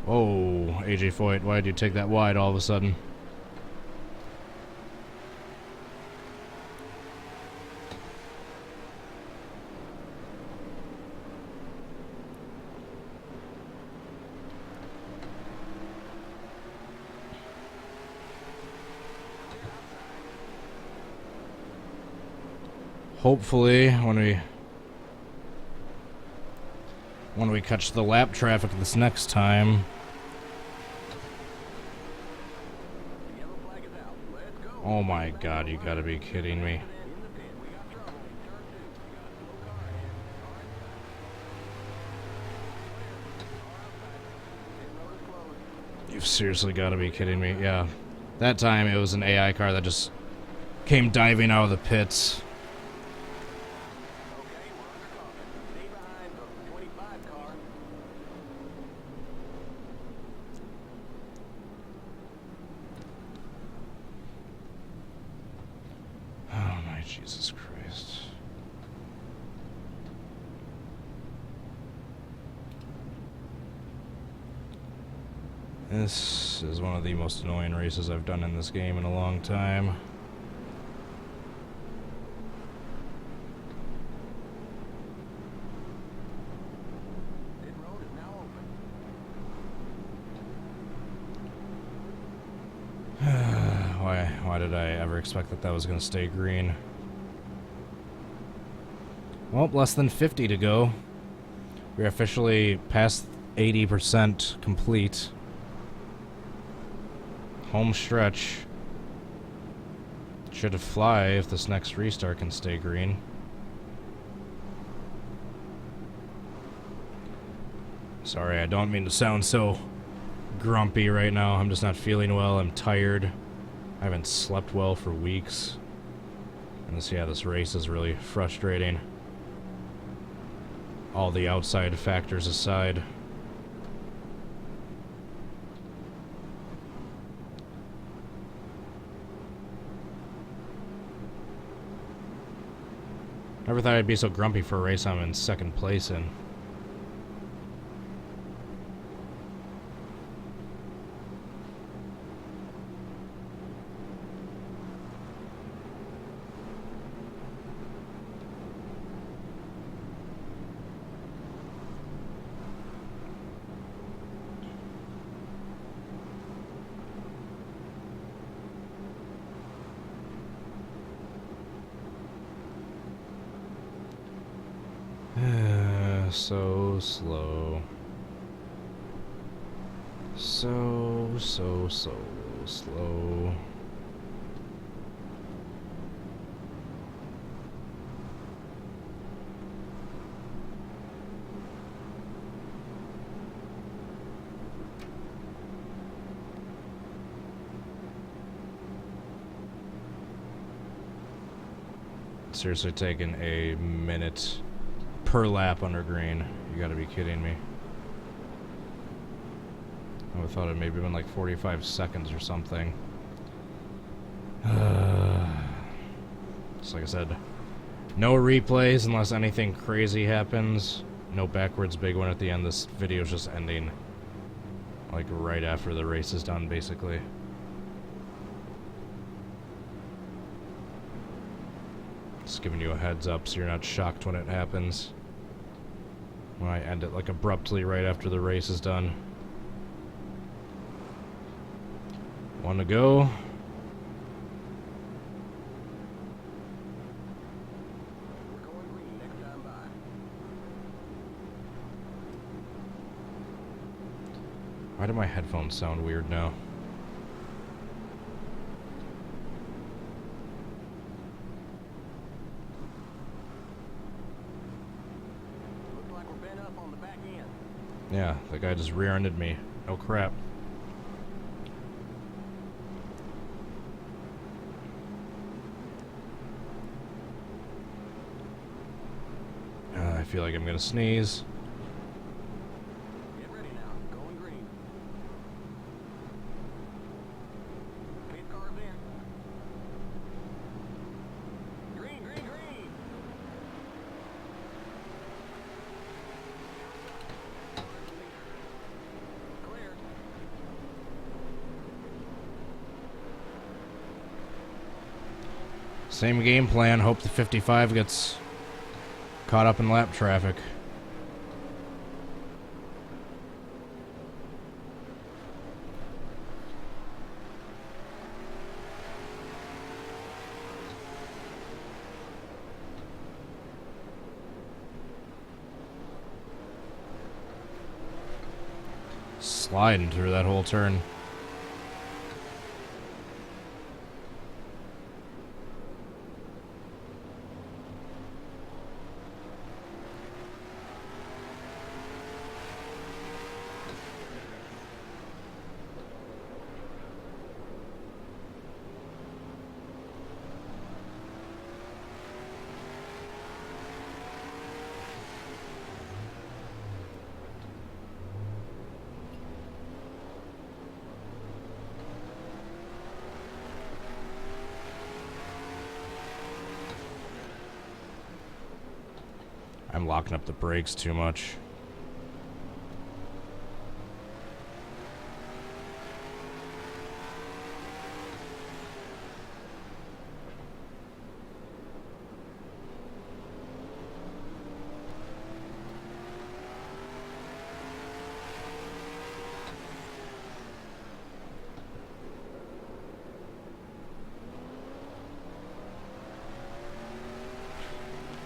Oh, AJ Foyt, why did you take that wide all of a sudden? Hopefully, when we catch the lap traffic this next time. Oh my god, you gotta be kidding me. You've seriously gotta be kidding me. Yeah. That time it was an AI car that just came diving out of the pits. Jesus Christ. This is one of the most annoying races I've done in this game in a long time. Why did I ever expect that was going to stay green? Well, less than 50 to go. We're officially past 80% complete. Home stretch. Should fly if this next restart can stay green. Sorry, I don't mean to sound so grumpy right now. I'm just not feeling well. I'm tired. I haven't slept well for weeks. And this race is really frustrating. All the outside factors aside. Never thought I'd be so grumpy for a race I'm in second place in. so slow. So slow. Seriously taking a minute per lap under green. You gotta be kidding me. I would have thought it maybe been like 45 seconds or something. Just like I said, no replays unless anything crazy happens. No backwards big one at the end. This video is just ending like right after the race is done, basically. Just giving you a heads up so you're not shocked when it happens. When I end it like abruptly right after the race is done. One to go. We're going green next time by. Why do my headphones sound weird now? Looks like we're bent up on the back end. Yeah, the guy just rear-ended me. Oh crap. I feel like I'm gonna sneeze. Get ready now. Going green. Pace cars in. Green, green, green. Clear. Same game plan. Hope the 55 gets caught up in lap traffic. Sliding through that whole turn. I'm locking up the brakes too much.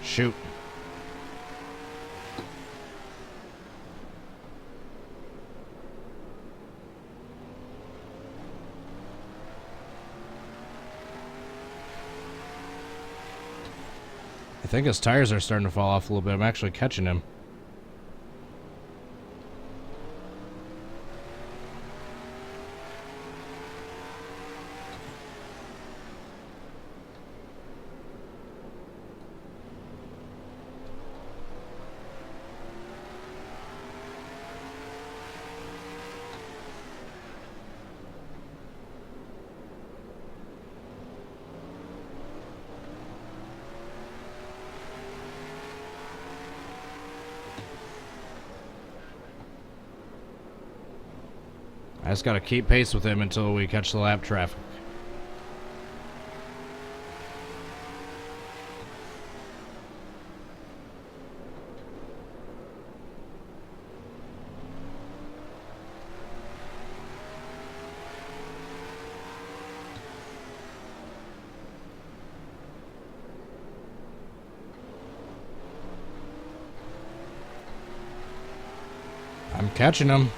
Shoot. I think his tires are starting to fall off a little bit. I'm actually catching him. I just gotta keep pace with him until we catch the lap traffic. I'm catching him.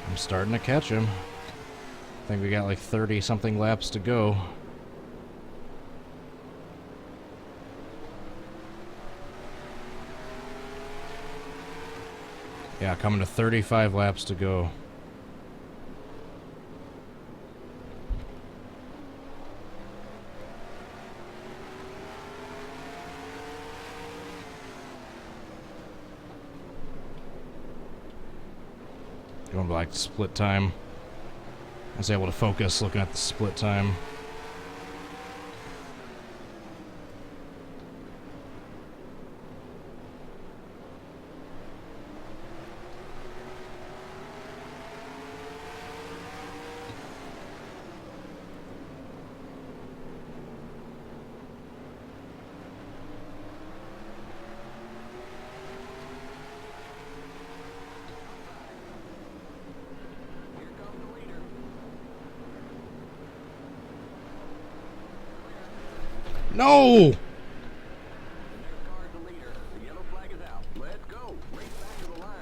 I'm starting to catch him. I think we got like 30 something laps to go. Yeah, coming to 35 laps to go. Going back to split time. I was able to focus looking at the split time. No! Nascar's the leader. The yellow flag is out. Let's go. Race back to the line.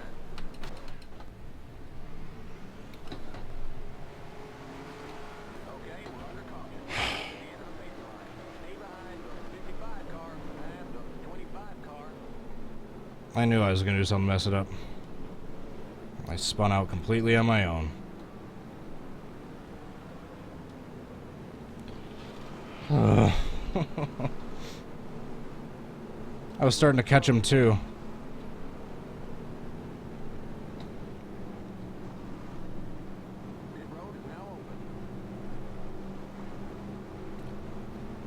Okay, we're under caution. At the end of the pace line. Stay behind the 55 car and the 25 car. I knew I was going to do something to mess it up. I spun out completely on my own. I was starting to catch him too. Pit road is now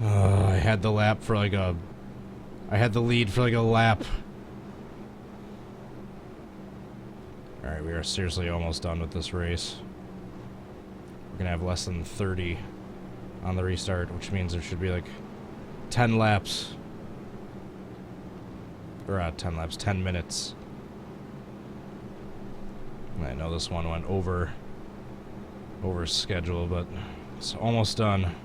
open. I had the lap for like a... I had the lead for like a lap. Alright, we are seriously almost done with this race. We're gonna have less than 30 on the restart, which means there should be like 10 laps. Or 10 laps, 10 minutes. I know this one went over schedule, but it's almost done.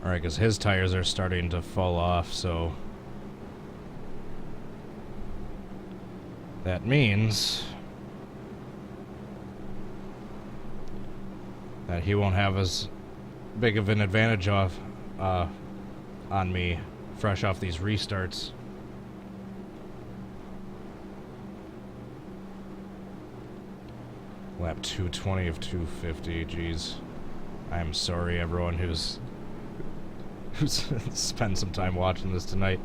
Alright, because his tires are starting to fall off, so that means that he won't have as big of an advantage on me fresh off these restarts. Lap 220 of 250, jeez. I am sorry everyone who's spent some time watching this tonight.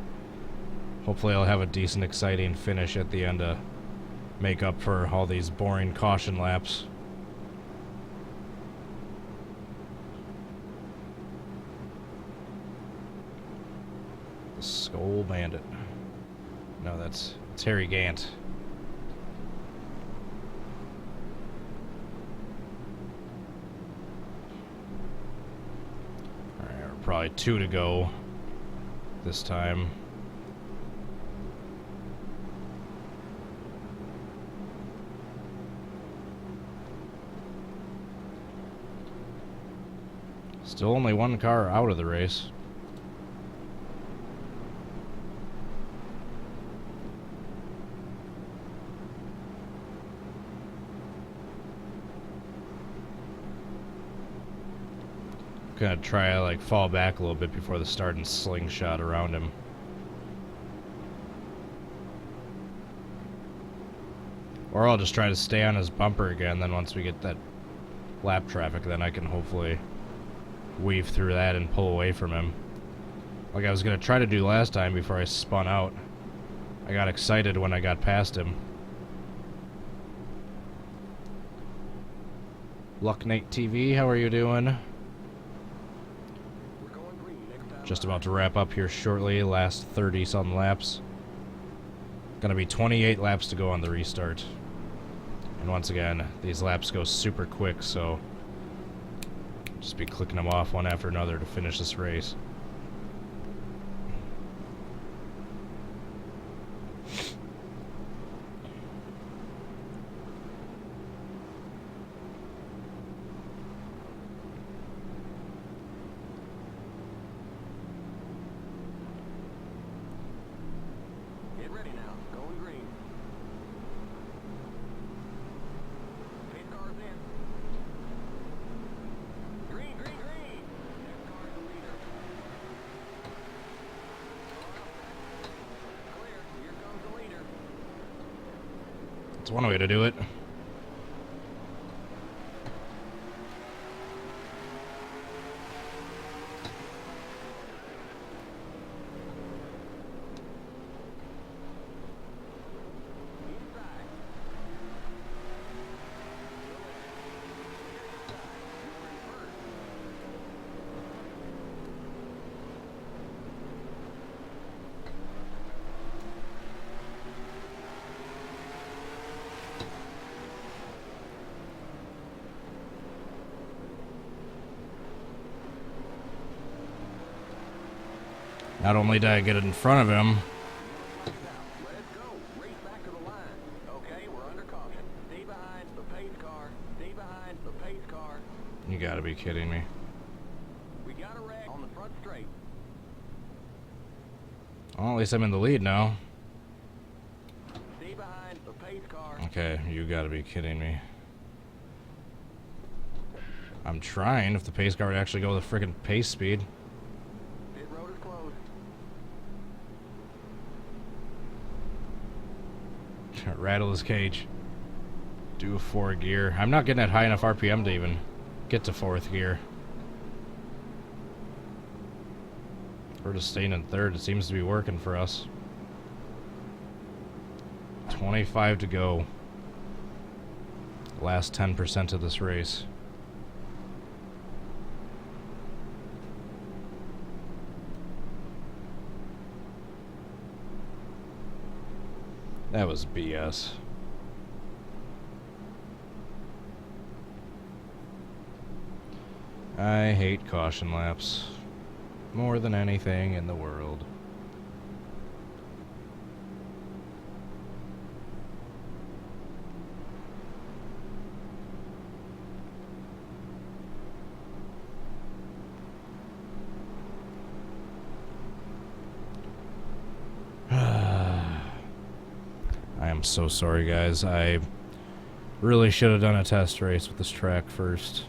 Hopefully I'll have a decent, exciting finish at the end to make up for all these boring caution laps. The Skull Bandit. No, it's Harry Gant. Alright, probably 2 to go this time. Still only 1 car out of the race. Gonna try to like fall back a little bit before the start and slingshot around him. Or I'll just try to stay on his bumper again, then once we get that lap traffic, then I can hopefully weave through that and pull away from him. Like I was gonna try to do last time before I spun out. I got excited when I got past him. Lucknate TV, how are you doing? Just about to wrap up here shortly, last 30-something laps. Gonna be 28 laps to go on the restart. And once again, these laps go super quick, so just be clicking them off one after another to finish this race. Get ready now. Going green. Pace car's in. Green, green, green. Next car is the leader. Clear. Here comes the leader. That's one way to do it. Inside. You were in first. Not only did I get it in front of him, Let's go. Race back to the line. Okay, we're under caution. Stay behind the pace car. Stay behind the pace car. you gotta be kidding me. We got a wreck on the front straight. Well, at least I'm in the lead now. Stay behind the pace car. Okay, you gotta be kidding me. I'm trying if the pace car would actually go with the frickin' pace speed. Pit road is closed. Rattle his cage. Do a 4 gear. I'm not getting at high enough RPM to even get to 4th gear. We're just staying in 3rd. It seems to be working for us. 25 to go. Last 10% of this race. That was BS. I hate caution laps more than anything in the world. I'm so sorry, guys. I really should have done a test race with this track first.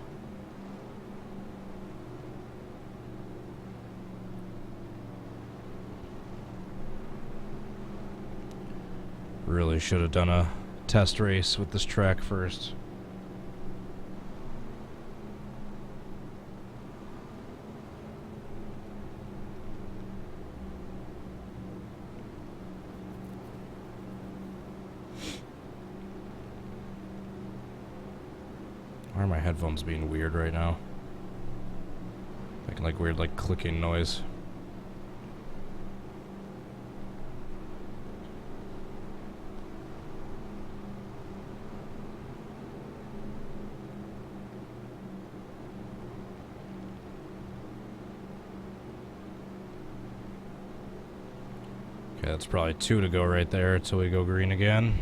Really should have done a test race with this track first. Why are my headphones being weird right now? Making like weird like clicking noise. Okay, that's probably 2 to go right there until we go green again.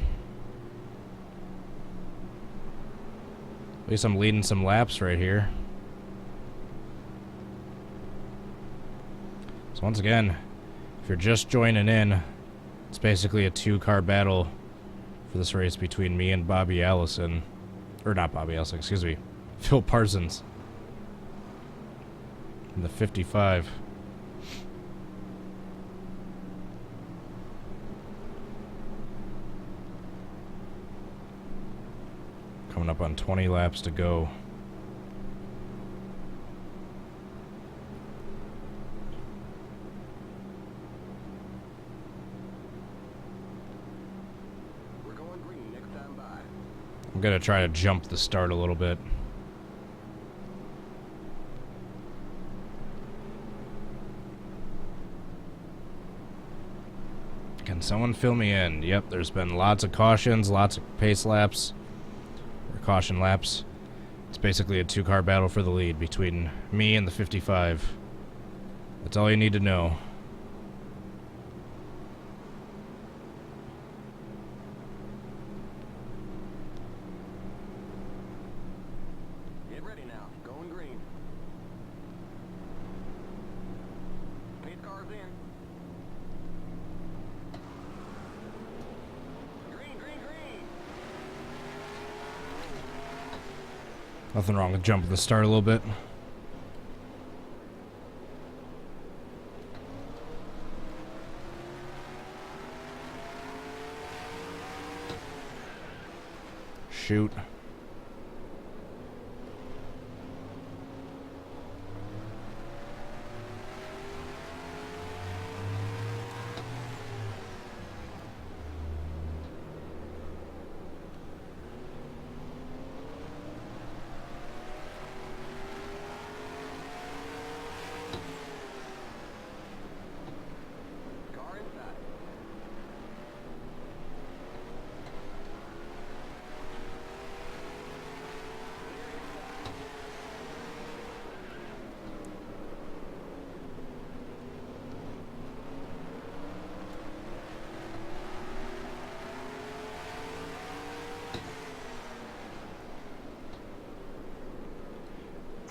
At least I'm leading some laps right here. So once again, if you're just joining in, it's basically a 2-car battle for this race between me and Bobby Allison. Or not Bobby Allison, excuse me. Phil Parsons. In the 55. Coming up on 20 laps to go. We're going green next time by. I'm gonna try to jump the start a little bit. Can someone fill me in? Yep, there's been lots of cautions, lots of pace laps. or caution laps. It's basically a 2-car battle for the lead between me and the 55. That's all you need to know. Get ready now. Going green. Pace car's in. Green, green, green. Nothing wrong with jumping the start a little bit. Shoot. Car inside.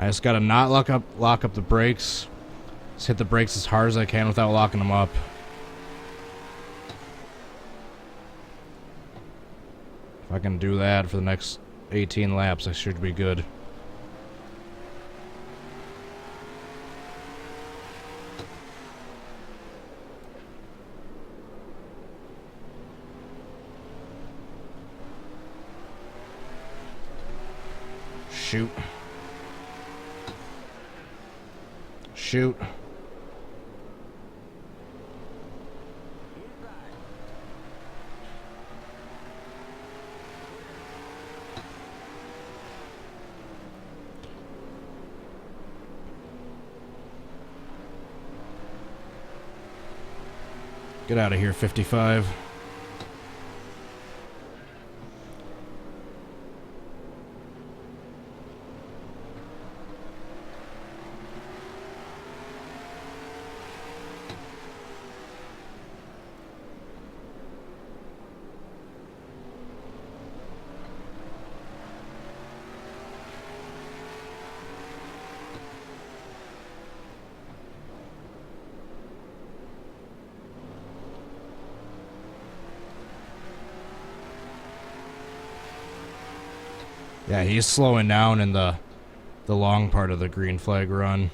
I just gotta not lock up the brakes. Just hit the brakes as hard as I can without locking them up. If I can do that for the next 18 laps, I should be good. Shoot. Shoot. Inside. Get out of here, 55. Yeah, he's slowing down in the long part of the green flag run.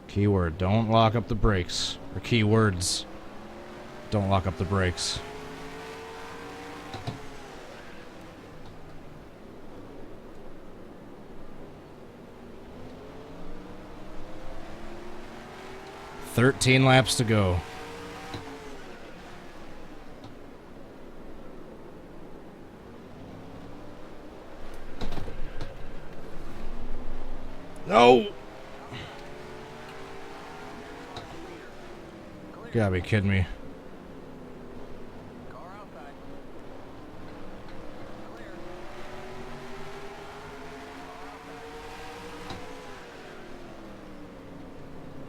Keyword, don't lock up the brakes. Or keywords, don't lock up the brakes. "13 laps to go." No! You gotta be kidding me. Car outside. Clear.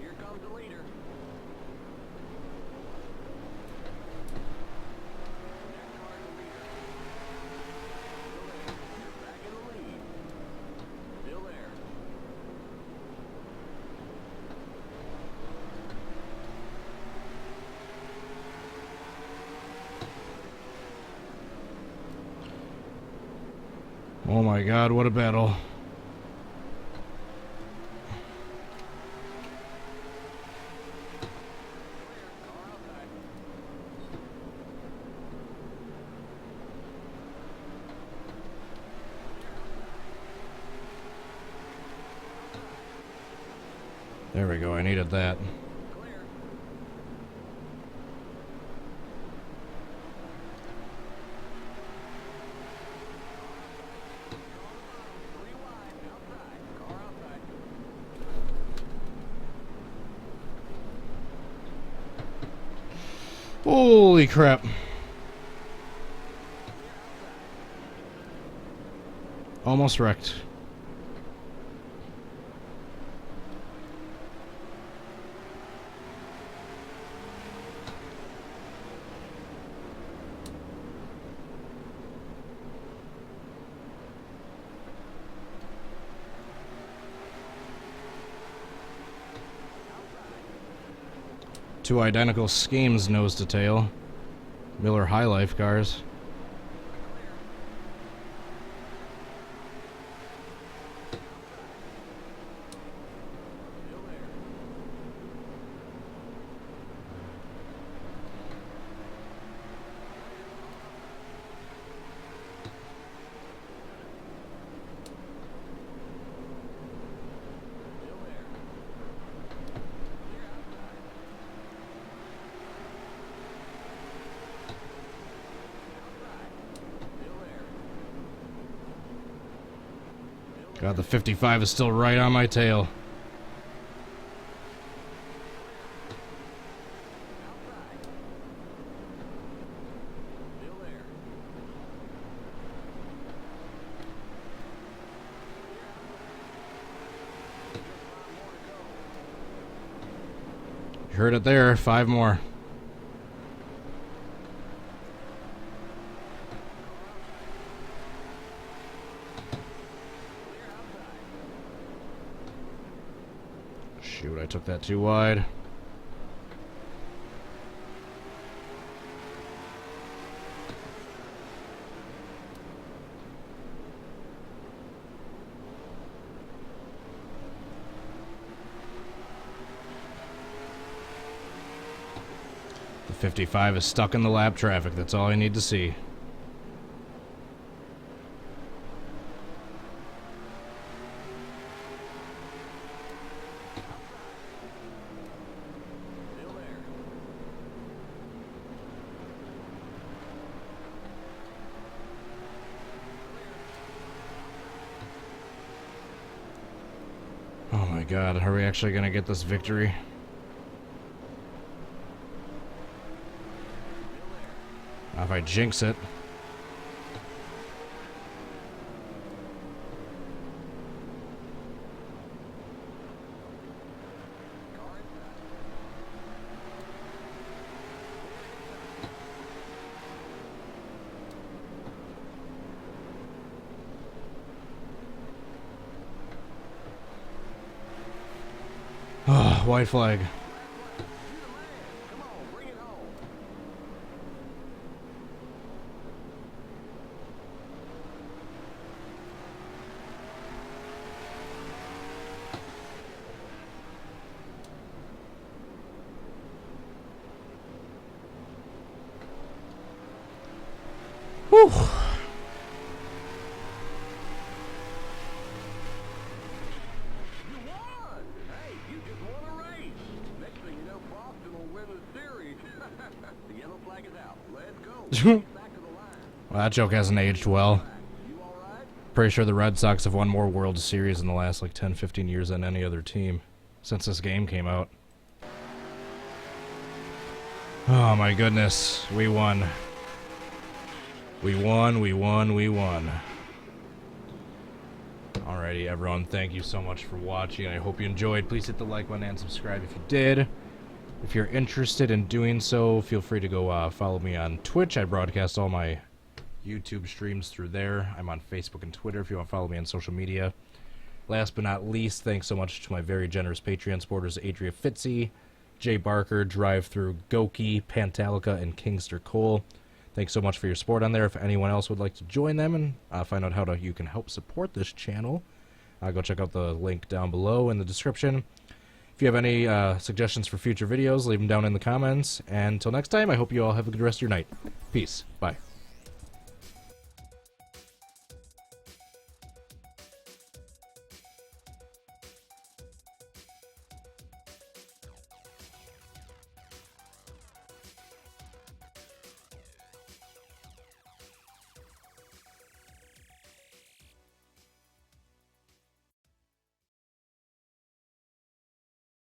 Here comes the leader. Next car is the leader. Still there. You're back in the lead. Still there. Oh my god, what a battle. Car outside. There we go, I needed that. Clear. Holy crap. Almost wrecked. Two identical schemes, nose to tail. Miller High Life cars. God, the 55 is still right on my tail. You heard it there, 5 more. Shoot, I took that too wide. The 55 is stuck in the lap traffic. That's all I need to see. Oh my God, are we actually gonna get this victory? If I jinx it. Oh, white flag. Whew. Well, that joke hasn't aged well. Pretty sure the Red Sox have won more World Series in the last like 10-15 years than any other team since this game came out. Oh my goodness, we won. We won, we won, we won. Alrighty, everyone, thank you so much for watching. I hope you enjoyed. Please hit the like button and subscribe if you did. If you're interested in doing so, feel free to go follow me on Twitch. I broadcast all my YouTube streams through there. I'm on Facebook and Twitter if you want to follow me on social media. Last but not least, thanks so much to my very generous Patreon supporters, Adria Fitzy, Jay Barker, Drive-Thru Goki, Pantalica, and Kingster Cole. Thanks so much for your support on there. If anyone else would like to join them and find out how you can help support this channel, go check out the link down below in the description. If you have any suggestions for future videos, leave them down in the comments. And until next time, I hope you all have a good rest of your night. Peace. Bye.